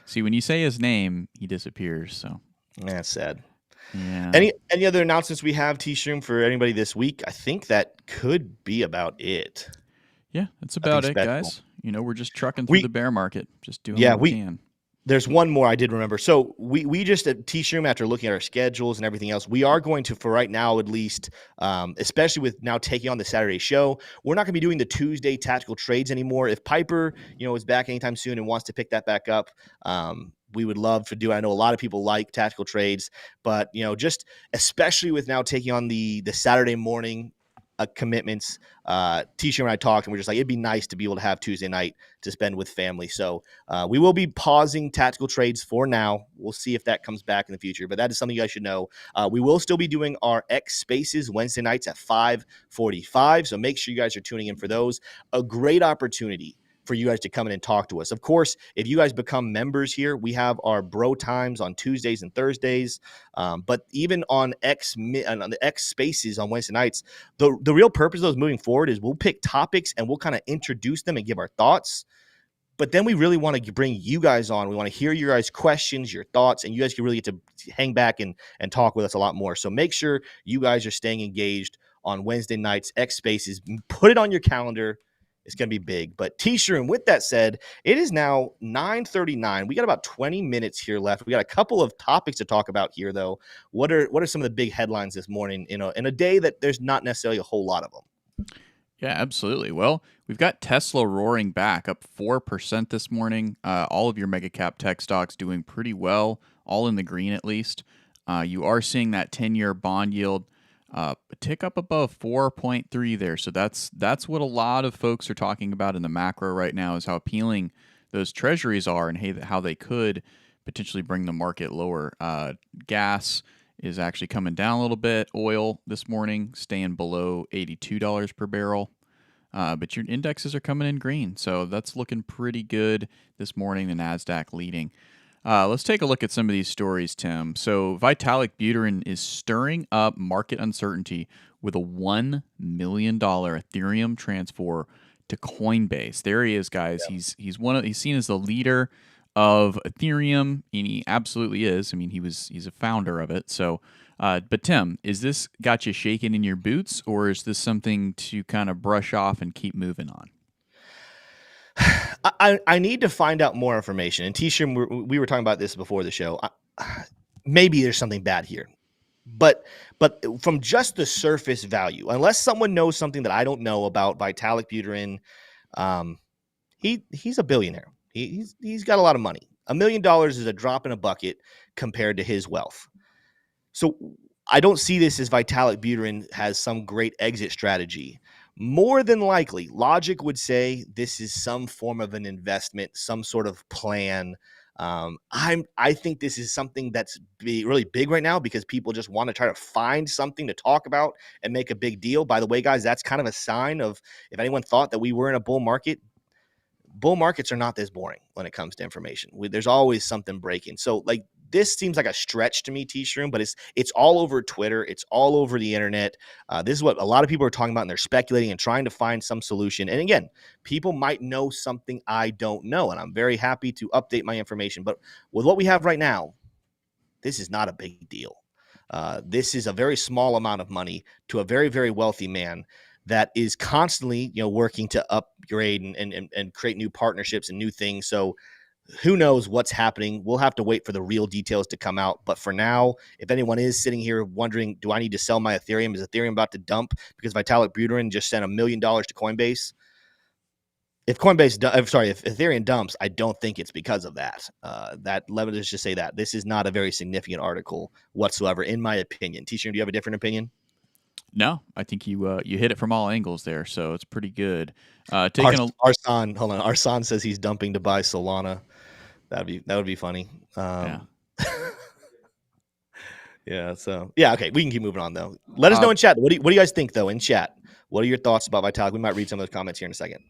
[SPEAKER 2] See, when you say his name, he disappears. So
[SPEAKER 1] that's sad.
[SPEAKER 2] Yeah.
[SPEAKER 1] Any other announcements we have, T-Shroom, for anybody this week? I think that could be about it.
[SPEAKER 2] Yeah, that's about it, guys. You know, we're just trucking through the bear market, just doing what we can.
[SPEAKER 1] There's one more I did remember. So we just at T-Shroom, after looking at our schedules and everything else, we are going to, for right now at least, especially with now taking on the Saturday show, we're not going to be doing the Tuesday tactical trades anymore. If Piper, is back anytime soon and wants to pick that back up, we would love to do it. I know a lot of people like tactical trades, but just especially with now taking on the Saturday morning commitments, T-Shirt and I talked, and we're just like, it'd be nice to be able to have Tuesday night to spend with family. So we will be pausing tactical trades for now. We'll see if that comes back in the future, but that is something you guys should know. We will still be doing our X Spaces Wednesday nights at 5:45. So make sure you guys are tuning in for those. A great opportunity for you guys to come in and talk to us. Of course, if you guys become members here, we have our bro times on Tuesdays and Thursdays. But even on the X Spaces on Wednesday nights, the real purpose of those moving forward is we'll pick topics and we'll kind of introduce them and give our thoughts. But then we really want to bring you guys on. We want to hear your guys' questions, your thoughts, and you guys can really get to hang back and talk with us a lot more. So make sure you guys are staying engaged on Wednesday nights, X Spaces. Put it on your calendar. It's going to be big. But T-Shroom, with that said, it is now 9:39. We got about 20 minutes here left. We got a couple of topics to talk about here, though. What are some of the big headlines this morning, in a day that there's not necessarily a whole lot of them?
[SPEAKER 2] Yeah, absolutely. Well, we've got Tesla roaring back, up 4% this morning. All of your mega cap tech stocks doing pretty well, all in the green at least. You are seeing that 10-year bond yield tick up above 4.3 there. So that's what a lot of folks are talking about in the macro right now, is how appealing those treasuries are, and how they could potentially bring the market lower. Gas is actually coming down a little bit. Oil this morning staying below $82 per barrel. But your indexes are coming in green, so that's looking pretty good this morning. The Nasdaq leading. Let's take a look at some of these stories, Tim. So Vitalik Buterin is stirring up market uncertainty with a $1 million Ethereum transfer to Coinbase. There he is, guys.
[SPEAKER 1] Yeah.
[SPEAKER 2] He's seen as the leader of Ethereum, and he absolutely is. I mean, he's a founder of it. So, but Tim, is this got you shaking in your boots, or is this something to kind of brush off and keep moving on?
[SPEAKER 1] I need to find out more information. And T-Shim, we were talking about this before the show. Maybe there's something bad here, but from just the surface value, unless someone knows something that I don't know about Vitalik Buterin, he's a billionaire. He's got a lot of money. $1 million is a drop in a bucket compared to his wealth. So I don't see this as Vitalik Buterin has some great exit strategy. More than likely, logic would say this is some form of an investment, some sort of plan. I think this is something that's really big right now because people just want to try to find something to talk about and make a big deal. By the way, guys, that's kind of a sign of, if anyone thought that we were in a bull markets are not this boring when it comes to information. There's always something breaking. So like, this seems like a stretch to me, T-Shroom, but it's all over Twitter. It's all over the internet. This is what a lot of people are talking about, and they're speculating and trying to find some solution. And again, people might know something I don't know, and I'm very happy to update my information. But with what we have right now, this is not a big deal. This is a very small amount of money to a very, very wealthy man that is constantly, working to upgrade and create new partnerships and new things. So who knows what's happening? We'll have to wait for the real details to come out. But for now, if anyone is sitting here wondering, do I need to sell my Ethereum? Is Ethereum about to dump because Vitalik Buterin just sent $1 million to Coinbase? If Ethereum dumps, I don't think it's because of that. Let me just say that this is not a very significant article whatsoever, in my opinion. T-Shirt, do you have a different opinion?
[SPEAKER 2] No, I think you hit it from all angles there, so it's pretty good.
[SPEAKER 1] Arsan says he's dumping to buy Solana. That would be funny.
[SPEAKER 2] Yeah.
[SPEAKER 1] Yeah. So okay, we can keep moving on though. Let us know in chat. What do you guys think though in chat? What are your thoughts about Vitalik? We might read some of those comments here in a second.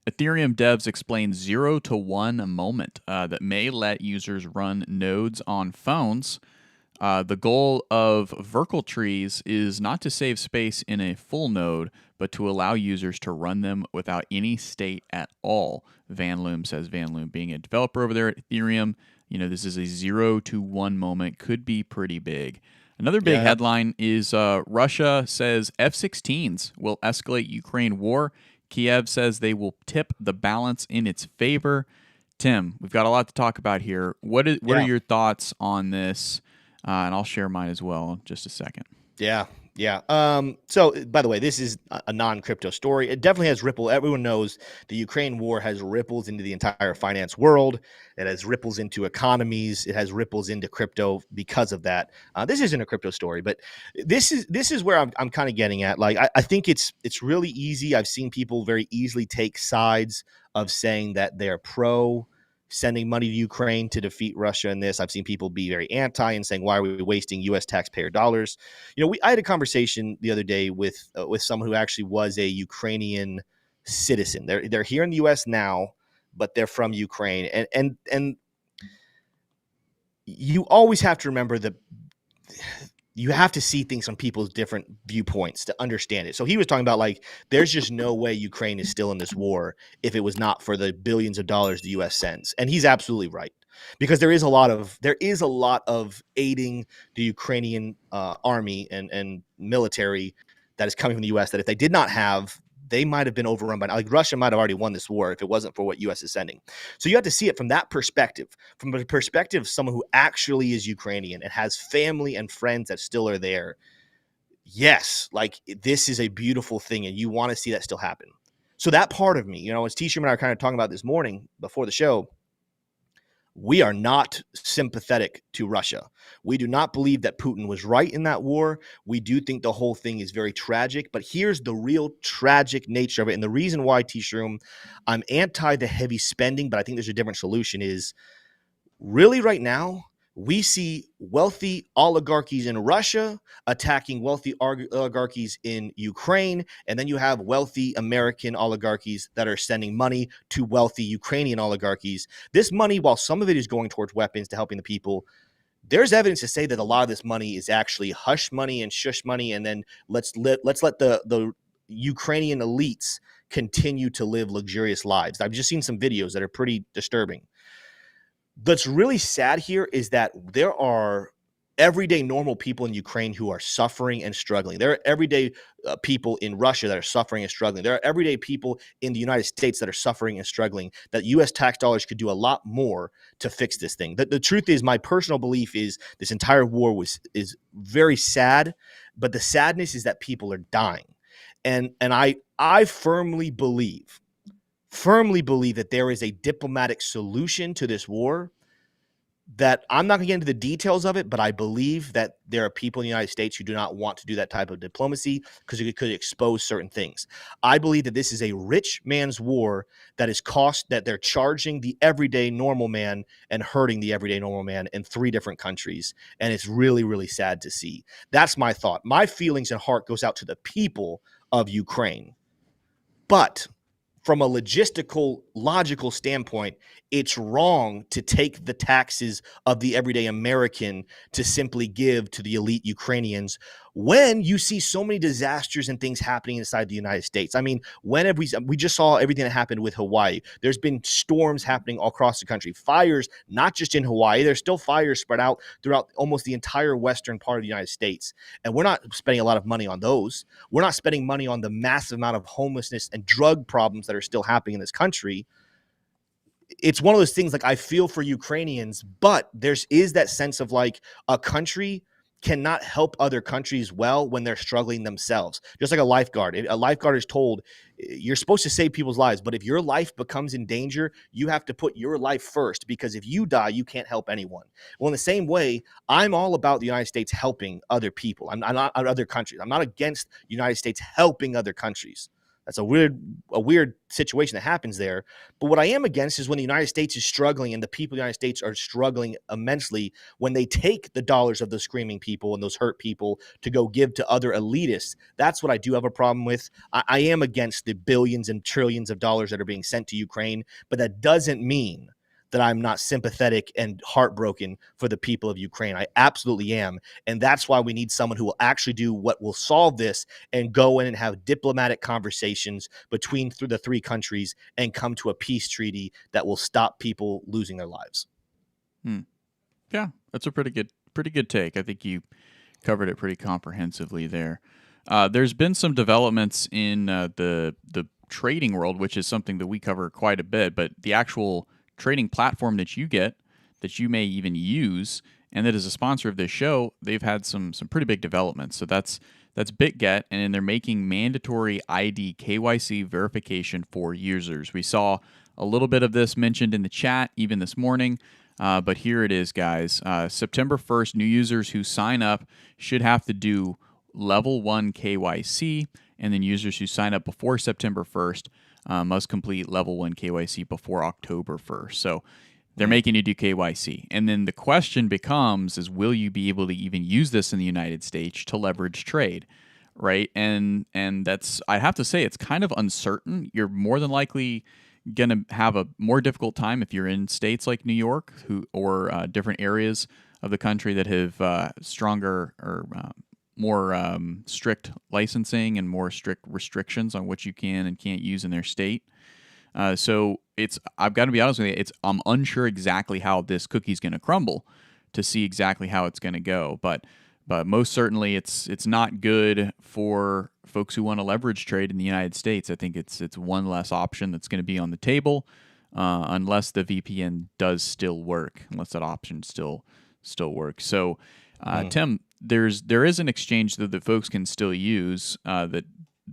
[SPEAKER 2] Ethereum devs explain 0 to 1 moment that may let users run nodes on phones. The goal of Verkle trees is not to save space in a full node, but to allow users to run them without any state at all. Van Loom says, Van Loom being a developer over there at Ethereum, this is a 0 to 1 moment, could be pretty big. Another big headline is Russia says F-16s will escalate Ukraine war. Kiev says they will tip the balance in its favor. Tim, we've got a lot to talk about here. What are your thoughts on this? And I'll share mine as well in just a second.
[SPEAKER 1] Yeah. So, by the way, this is a non-crypto story. It definitely has ripple. Everyone knows the Ukraine war has ripples into the entire finance world. It has ripples into economies. It has ripples into crypto because of that. This isn't a crypto story, but this is where I'm kind of getting at. Like, I think it's really easy. I've seen people very easily take sides of saying that they're pro sending money to Ukraine to defeat Russia in this. I've seen people be very anti and saying, why are we wasting U.S. taxpayer dollars? I had a conversation the other day with someone who actually was a Ukrainian citizen. They're here in the U.S. now, but they're from Ukraine. And you always have to remember that you have to see things from people's different viewpoints to understand it. So he was talking about, like, there's just no way Ukraine is still in this war if it was not for the billions of dollars the U.S. sends. And he's absolutely right, because there is a lot of aiding the Ukrainian army and military that is coming from the U.S. that if they did not have, they might have been overrun by now. Like, Russia might have already won this war if it wasn't for what U.S. is sending. So you have to see it from that perspective, from the perspective of someone who actually is Ukrainian and has family and friends that still are there. yes, like this is a beautiful thing, and you want to see that still happen. So that part of me, as T-Shirt and I are kind of talking about this morning before the show, we are not sympathetic to Russia. We do not believe that Putin was right in that war. We do think the whole thing is very tragic, but here's the real tragic nature of it. And the reason why, T-Shroom, I'm anti the heavy spending, but I think there's a different solution is really right now, we see wealthy oligarchies in Russia attacking wealthy oligarchies in Ukraine. And then you have wealthy American oligarchies that are sending money to wealthy Ukrainian oligarchies. This money, while some of it is going towards weapons to helping the people, there's evidence to say that a lot of this money is actually hush money and shush money. And then let's let the Ukrainian elites continue to live luxurious lives. I've just seen some videos that are pretty disturbing. What's really sad here is that there are everyday normal people in Ukraine who are suffering and struggling. There are everyday people in Russia that are suffering and struggling. There are everyday people in the United States that are suffering and struggling, that U.S. tax dollars could do a lot more to fix this thing. The truth is, my personal belief is this entire war is very sad, but the sadness is that people are dying. And I firmly believe that there is a diplomatic solution to this war, that I'm not going to get into the details of it, but I believe that there are people in the United States who do not want to do that type of diplomacy because it could expose certain things. I believe that this is a rich man's war that they're charging the everyday normal man and hurting the everyday normal man in 3 different countries. And it's really, really sad to see. That's my thought. My feelings and heart goes out to the people of Ukraine. But from a logistical, logical standpoint, it's wrong to take the taxes of the everyday American to simply give to the elite Ukrainians when you see so many disasters and things happening inside the United States. I mean, when have we just saw everything that happened with Hawaii. There's been storms happening all across the country, fires, not just in Hawaii. There's still fires spread out throughout almost the entire western part of the United States. And we're not spending a lot of money on those. We're not spending money on the massive amount of homelessness and drug problems that are still happening in this country. It's one of those things, like, I feel for Ukrainians, but is that sense of like a country cannot help other countries well when they're struggling themselves. Just like a lifeguard. A lifeguard is told, you're supposed to save people's lives, but if your life becomes in danger, you have to put your life first, because if you die, you can't help anyone. Well, in the same way, I'm all about the United States helping other people. I'm not other countries. I'm not against the United States helping other countries. That's a weird situation that happens there. But what I am against is when the United States is struggling and the people of the United States are struggling immensely, when they take the dollars of those screaming people and those hurt people to go give to other elitists. That's what I do have a problem with. I am against the billions and trillions of dollars that are being sent to Ukraine, but that doesn't mean that I'm not sympathetic and heartbroken for the people of Ukraine. I absolutely am. And that's why we need someone who will actually do what will solve this and go in and have diplomatic conversations between the 3 countries and come to a peace treaty that will stop people losing their lives.
[SPEAKER 2] Yeah, that's a pretty good take. I think you covered it pretty comprehensively there. There's been some developments in the trading world, which is something that we cover quite a bit, but the actual trading platform that you get, that you may even use, and that is a sponsor of this show, they've had some pretty big developments. So that's BitGet, and they're making mandatory ID KYC verification for users. We saw a little bit of this mentioned in the chat even this morning, but here it is, guys. September 1st, new users who sign up should have to do level 1 KYC, and then users who sign up before September 1st must complete level 1 KYC before October 1st. So they're making you do KYC. And then the question becomes, will you be able to even use this in the United States to leverage trade, right? And that's, I have to say, it's kind of uncertain. You're more than likely going to have a more difficult time if you're in states like New York or different areas of the country that have stronger or more strict licensing and more strict restrictions on what you can and can't use in their state. So I've got to be honest with you, I'm unsure exactly how this cookie's going to crumble to see exactly how it's going to go. But most certainly it's not good for folks who want to leverage trade in the United States. I think it's one less option that's going to be on the table, unless the VPN does still work, unless that option still works. So, Tim, there is an exchange that folks can still use that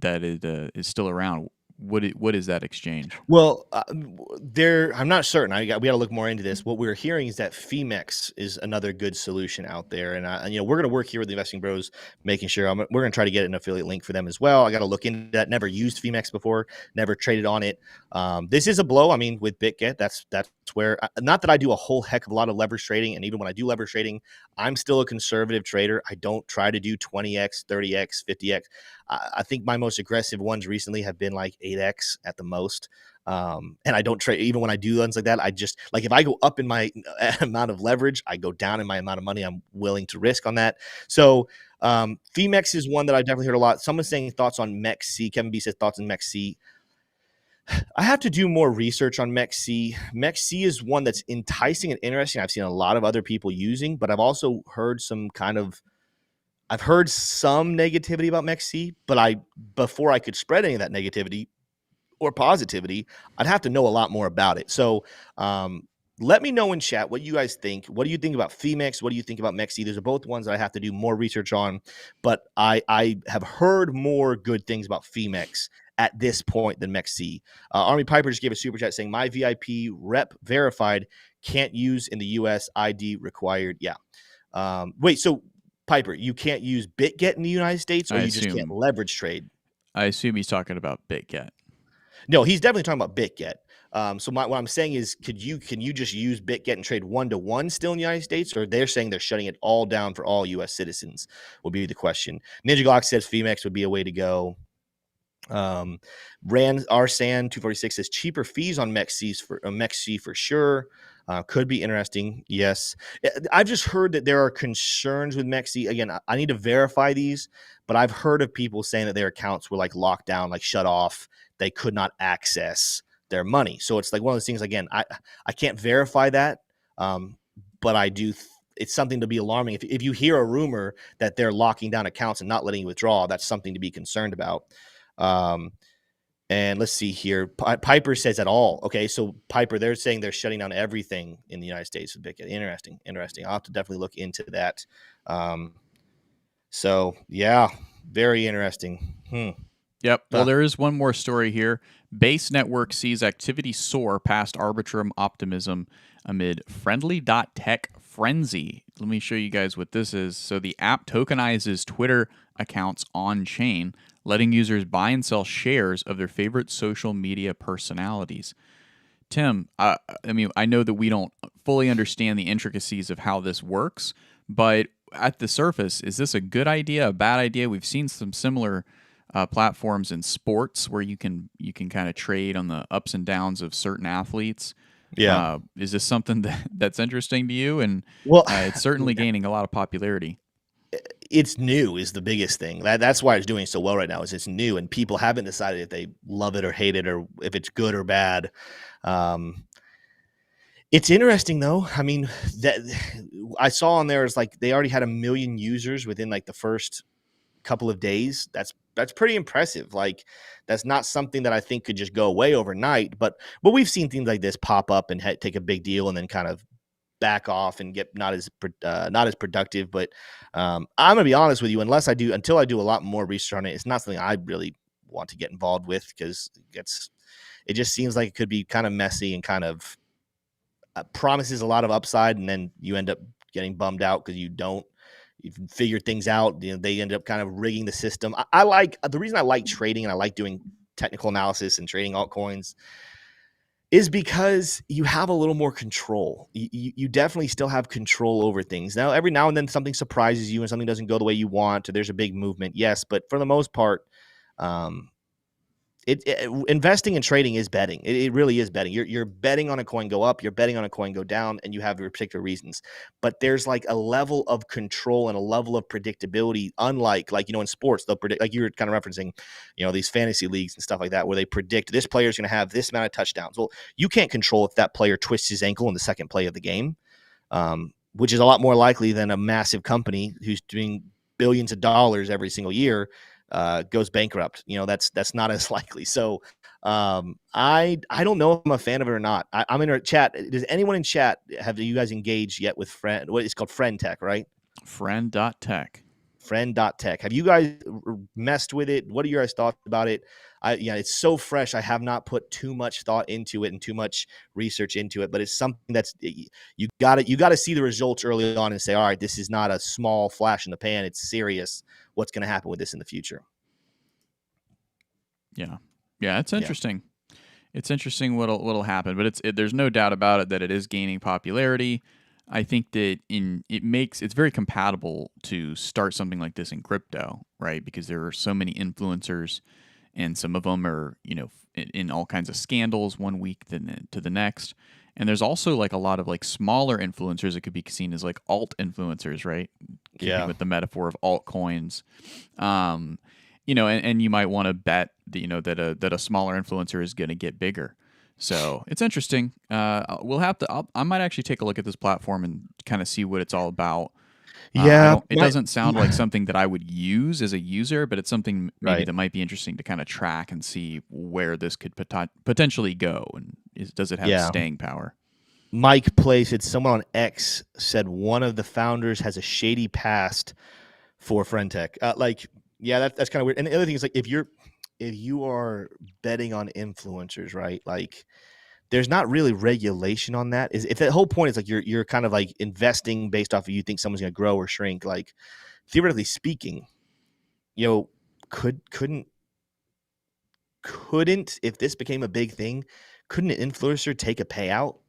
[SPEAKER 2] is still around. What is that exchange?
[SPEAKER 1] Well, I'm not certain. We got to look more into this. What we're hearing is that Femex is another good solution out there, and we're going to work here with the Investing Bros, making sure we're going to try to get an affiliate link for them as well. I got to look into that. Never used Femex before, never traded on it. This is a blow. I mean, with BitGet, that's where not that I do a whole heck of a lot of leverage trading, and even when I do leverage trading, I'm still a conservative trader. I don't try to do 20x, 30x, 50x. I think my most aggressive ones recently have been like 8x at the most. And I don't trade even when I do ones like that. I just like if I go up in my amount of leverage, I go down in my amount of money I'm willing to risk on that. So Femex is one that I've definitely heard a lot. Someone's saying thoughts on MEXC. Kevin B says thoughts on MEXC. I have to do more research on MEXC. MEXC is one that's enticing and interesting. I've seen a lot of other people using, but I've also heard I've heard some negativity about MEXC, but before I could spread any of that negativity or positivity, I'd have to know a lot more about it. So let me know in chat what you guys think. What do you think about Femex? What do you think about MEXC? Those are both ones that I have to do more research on, but I have heard more good things about Femex at this point than MEXC. Army Piper just gave a super chat saying, my VIP rep verified, can't use in the US, ID required. Yeah. Wait, so Piper, you can't use BitGet in the United States, or you just can't leverage trade?
[SPEAKER 2] I assume he's talking about BitGet.
[SPEAKER 1] No, he's definitely talking about BitGet. So what I'm saying is, can you just use BitGet and trade 1-to-1 still in the United States, or they're saying they're shutting it all down for all U.S. citizens? Would be the question. Ninja Glock says Femex would be a way to go. Rand Arsan 246 says cheaper fees on MEXC for sure. Could be interesting. Yes. I've just heard that there are concerns with MEXC. Again, I need to verify these, but I've heard of people saying that their accounts were like locked down, like shut off. They could not access their money. So it's like one of those things, again, I can't verify that. But I do. It's something to be alarming. If you hear a rumor that they're locking down accounts and not letting you withdraw, that's something to be concerned about. And let's see here. Piper says at all. Okay, so Piper, they're saying they're shutting down everything in the United States with BitGet. Interesting. I'll have to definitely look into that. So yeah, very interesting.
[SPEAKER 2] Yep. Well, there is one more story here. Base Network sees activity soar past Arbitrum optimism amid friendly.tech frenzy. Let me show you guys what this is. So the app tokenizes Twitter accounts on chain, letting users buy and sell shares of their favorite social media personalities. Tim, I mean, I know that we don't fully understand the intricacies of how this works, but at the surface, is this a good idea, a bad idea? We've seen some similar platforms in sports where you can kind of trade on the ups and downs of certain athletes.
[SPEAKER 1] Yeah.
[SPEAKER 2] Is this something that's interesting to you? And it's certainly gaining a lot of popularity.
[SPEAKER 1] It's new is the biggest thing. That's why it's doing so well right now. Is it's new and people haven't decided if they love it or hate it or if it's good or bad. It's interesting though. I mean, that I saw on there is like they already had 1 million users within like the first couple of days. That's pretty impressive. Like that's not something that I think could just go away overnight. But we've seen things like this pop up and take a big deal and then kind of back off and get not as productive. But I'm gonna be honest with you, until I do a lot more research on it, it's not something I really want to get involved with because it just seems like it could be kind of messy and kind of promises a lot of upside, and then you end up getting bummed out because you've figured things out. They end up kind of rigging the system. I like the reason I like trading and I like doing technical analysis and trading altcoins is because you have a little more control. You definitely still have control over things. Now, every now and then something surprises you and something doesn't go the way you want, or there's a big movement. Yes, but for the most part, investing and trading is betting. It really is betting. You're betting on a coin go up, you're betting on a coin go down, and you have your particular reasons. But there's like a level of control and a level of predictability, unlike in sports, they'll predict, like you were kind of referencing, these fantasy leagues and stuff like that, where they predict this player is going to have this amount of touchdowns. Well, you can't control if that player twists his ankle in the second play of the game, which is a lot more likely than a massive company who's doing billions of dollars every single year goes bankrupt. That's not as likely. So I don't know if I'm a fan of it or not. I'm in our chat. Does anyone in chat have you guys engaged yet with what is called Friend Tech, right?
[SPEAKER 2] Friend.tech.
[SPEAKER 1] Friend.tech. Have you guys messed with it? What are your guys' thoughts about it? It's so fresh. I have not put too much thought into it and too much research into it, but it's something that's you got to see the results early on and say, all right, this is not a small flash in the pan. It's serious. What's going to happen with this in the future?
[SPEAKER 2] Yeah. Yeah, it's
[SPEAKER 1] Yeah.
[SPEAKER 2] interesting. It's interesting what'll happen, but there's no doubt about it that it is gaining popularity. I think that it's very compatible to start something like this in crypto, right? Because there are so many influencers, and some of them are in all kinds of scandals one week to the next. And there's also like a lot of like smaller influencers that could be seen as like alt influencers, right? Keeping
[SPEAKER 1] Yeah.
[SPEAKER 2] with the metaphor of altcoins. And you might want to bet that, that a smaller influencer is going to get bigger. So it's interesting. I might actually take a look at this platform and kind of see what it's all about.
[SPEAKER 1] Yeah.
[SPEAKER 2] It doesn't sound like something that I would use as a user, but it's something maybe
[SPEAKER 1] Right.
[SPEAKER 2] that might be interesting to kind of track and see where this could potentially go, and does it have
[SPEAKER 1] Yeah.
[SPEAKER 2] staying power?
[SPEAKER 1] Mike Place, it's someone on X said one of the founders has a shady past for Friendtech. That's kind of weird. And the other thing is, like, if you are betting on influencers, right? Like, there's not really regulation on that. Is if the whole point is like you're kind of like investing based off of you think someone's going to grow or shrink. Like, theoretically speaking, you know, couldn't if this became a big thing, couldn't an influencer take a payout?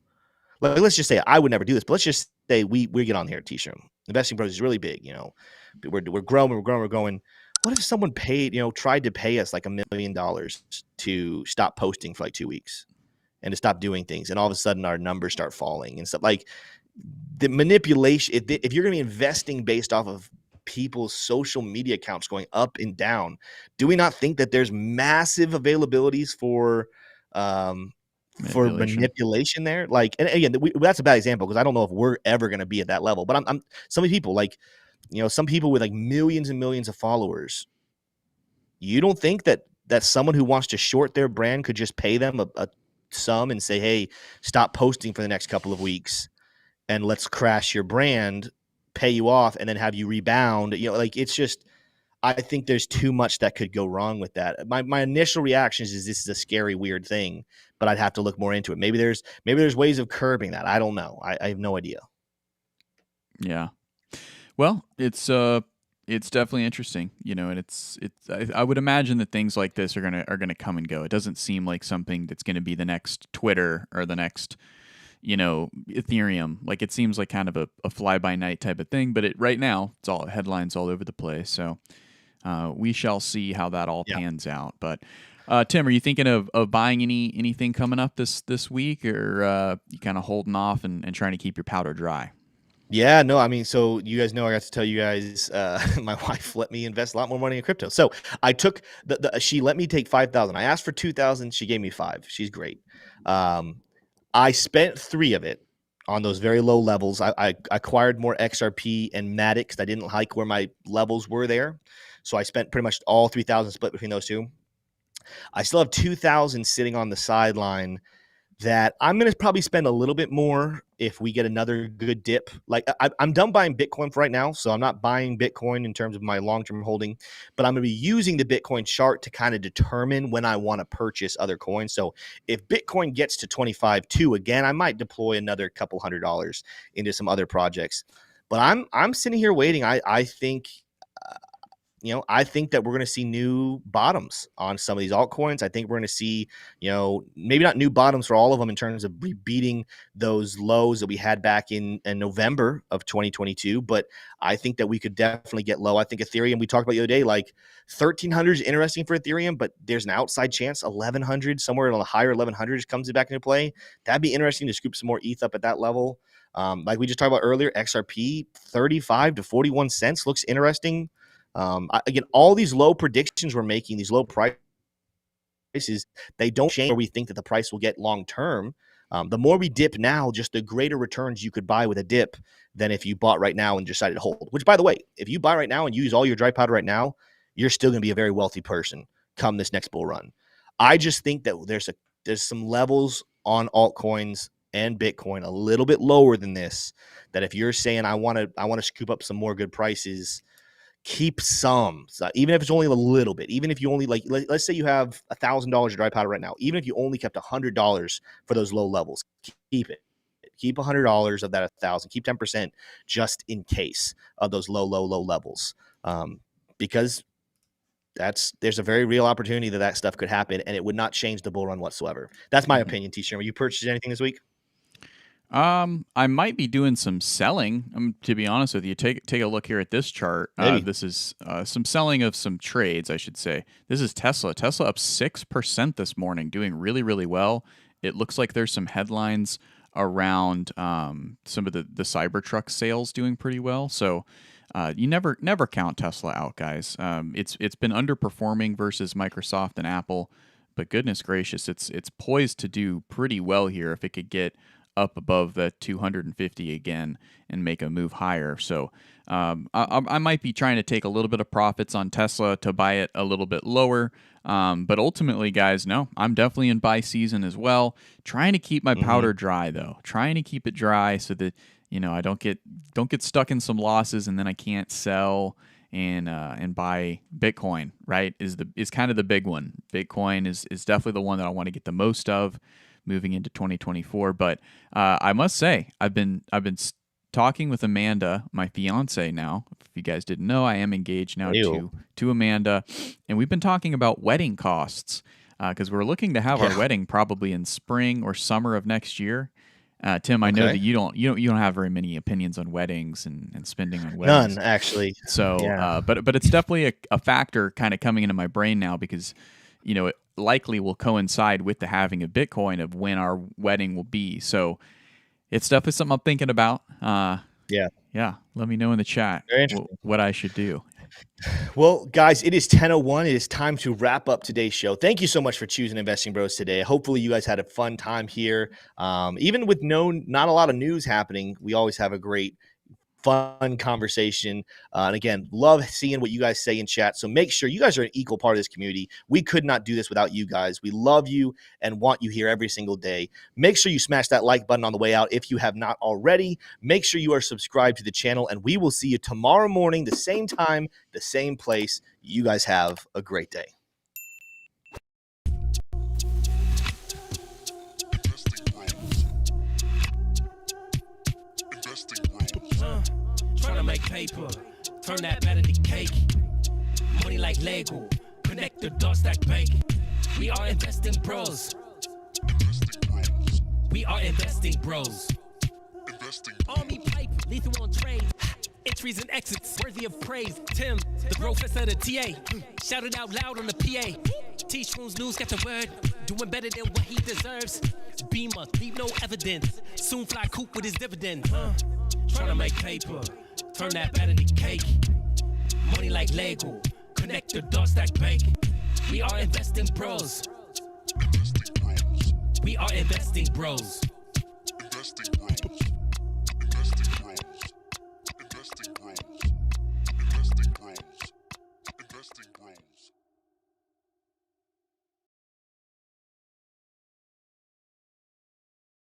[SPEAKER 1] Like, let's just say I would never do this, but let's just say we get on here at T-shirt. Investing Bros is really big, We're growing. What if someone tried to pay us like $1 million to stop posting for like 2 weeks and to stop doing things, and all of a sudden our numbers start falling and stuff? Like, the manipulation. If you're going to be investing based off of people's social media accounts going up and down, do we not think that there's massive availabilities for manipulation there? Like, and again, that's a bad example because I don't know if we're ever going to be at that level. But I'm so many people, like, some people with like millions and millions of followers. You don't think that someone who wants to short their brand could just pay them a sum and say, hey, stop posting for the next couple of weeks and let's crash your brand, pay you off, and then have you rebound? Like, it's just, I think there's too much that could go wrong with that. My initial reaction is this is a scary, weird thing, but I'd have to look more into it. Maybe there's ways of curbing that. I don't know. I have no idea.
[SPEAKER 2] Yeah. Well, it's definitely interesting, and I would imagine that things like this are gonna come and go. It doesn't seem like something that's gonna be the next Twitter or the next Ethereum. Like, it seems like kind of a fly by night type of thing, but right now it's all headlines all over the place. So we shall see how that all pans out. But Tim, are you thinking of buying anything coming up this week, or you kind of holding off and trying to keep your powder dry?
[SPEAKER 1] Yeah, no, I mean, so you guys know I got to tell you guys, my wife let me invest a lot more money in crypto. So I took she let me take 5,000. I asked for 2,000. She gave me 5. She's great. I spent 3 of it on those very low levels. I acquired more XRP and Matic because I didn't like where my levels were there. So I spent pretty much all 3,000 split between those two. I still have 2,000 sitting on the sideline that I'm going to probably spend a little bit more if we get another good dip. Like, I'm done buying Bitcoin for right now, so I'm not buying Bitcoin in terms of my long-term holding, but I'm going to be using the Bitcoin chart to kind of determine when I want to purchase other coins. So if Bitcoin gets to 25.2 again, I might deploy another couple $100 into some other projects. But I'm sitting here waiting. I think I think that we're going to see new bottoms on some of these altcoins. I think we're going to see, maybe not new bottoms for all of them in terms of beating those lows that we had back in November of 2022. But I think that we could definitely get low. I think Ethereum, we talked about the other day, like 1,300 is interesting for Ethereum, but there's an outside chance 1,100, somewhere on the higher 1,100 comes back into play. That'd be interesting to scoop some more ETH up at that level. Like we just talked about earlier, XRP 35 to 41 cents looks interesting. Again, all these low predictions we're making, these low prices, they don't change where we think that the price will get long term. The more we dip now, just the greater returns you could buy with a dip than if you bought right now and decided to hold. Which, by the way, if you buy right now and use all your dry powder right now, you're still going to be a very wealthy person come this next bull run. I just think that there's some levels on altcoins and Bitcoin a little bit lower than this, that if you're saying I want to scoop up some more good prices, keep some. So even if it's only a little bit, even if you only let's say you have $1,000 of dry powder right now, even if you only kept $100 for those low levels, keep it. Keep $100 of that 1,000. Keep 10% just in case of those low levels, because there's a very real opportunity that stuff could happen, and it would not change the bull run whatsoever. That's my opinion. T-Shirt, you purchased anything this week?
[SPEAKER 2] I might be doing some selling. To be honest with you, take a look here at this chart. This is some selling of some trades, I should say. This is Tesla. Tesla up 6% this morning, doing really, really well. It looks like there's some headlines around some of the Cybertruck sales doing pretty well. So you never count Tesla out, guys. It's been underperforming versus Microsoft and Apple, but goodness gracious, it's poised to do pretty well here if it could get up above the 250 again and make a move higher. So I might be trying to take a little bit of profits on Tesla to buy it a little bit lower. But ultimately, guys, no, I'm definitely in buy season as well. Trying to keep my powder dry, though. Trying to keep it dry so that I don't get stuck in some losses and then I can't sell and buy Bitcoin. Right? Is kind of the big one. Bitcoin is definitely the one that I want to get the most of moving into 2024. But I must say, I've been talking with Amanda, my fiance now. If you guys didn't know, I am engaged now to Amanda, and we've been talking about wedding costs because we're looking to have our wedding probably in spring or summer of next year. Tim, I know that you don't have very many opinions on weddings and spending on weddings.
[SPEAKER 1] None, actually.
[SPEAKER 2] So, but it's definitely a factor kind of coming into my brain now because it likely will coincide with the halving of Bitcoin of when our wedding will be. So it's definitely something I'm thinking about. Yeah. Let me know in the chat what I should do.
[SPEAKER 1] Well, guys, it is 10:01. It is time to wrap up today's show. Thank you so much for choosing Investing Bros today. Hopefully you guys had a fun time here. Even with not a lot of news happening, we always have a great fun conversation. And again, love seeing what you guys say in chat. So make sure you guys are an equal part of this community. We could not do this without you guys. We love you and want you here every single day. Make sure you smash that like button on the way out if you have not already. Make sure you are subscribed to the channel, and we will see you tomorrow morning, the same time, the same place. You guys have a great day.
[SPEAKER 3] Trying to make paper, turn that better to cake. Money like Lego, connect the dots that bank. We are investing bros. We are investing bros. Army pipe, lethal on trade. Entries and exits, worthy of praise. Tim, the professor of the TA. Shout it out loud on the PA. T-Shrooms News got the word, doing better than what he deserves. Beamer, leave no evidence. Soon fly coop with his dividend. Trying to make paper, turn that better to cake. Money like Lego, connect the dots that bank. We are investing bros. We are investing bros.
[SPEAKER 4] Investing bros. Investing bros. Investing bros. Investing bros. Investing bros.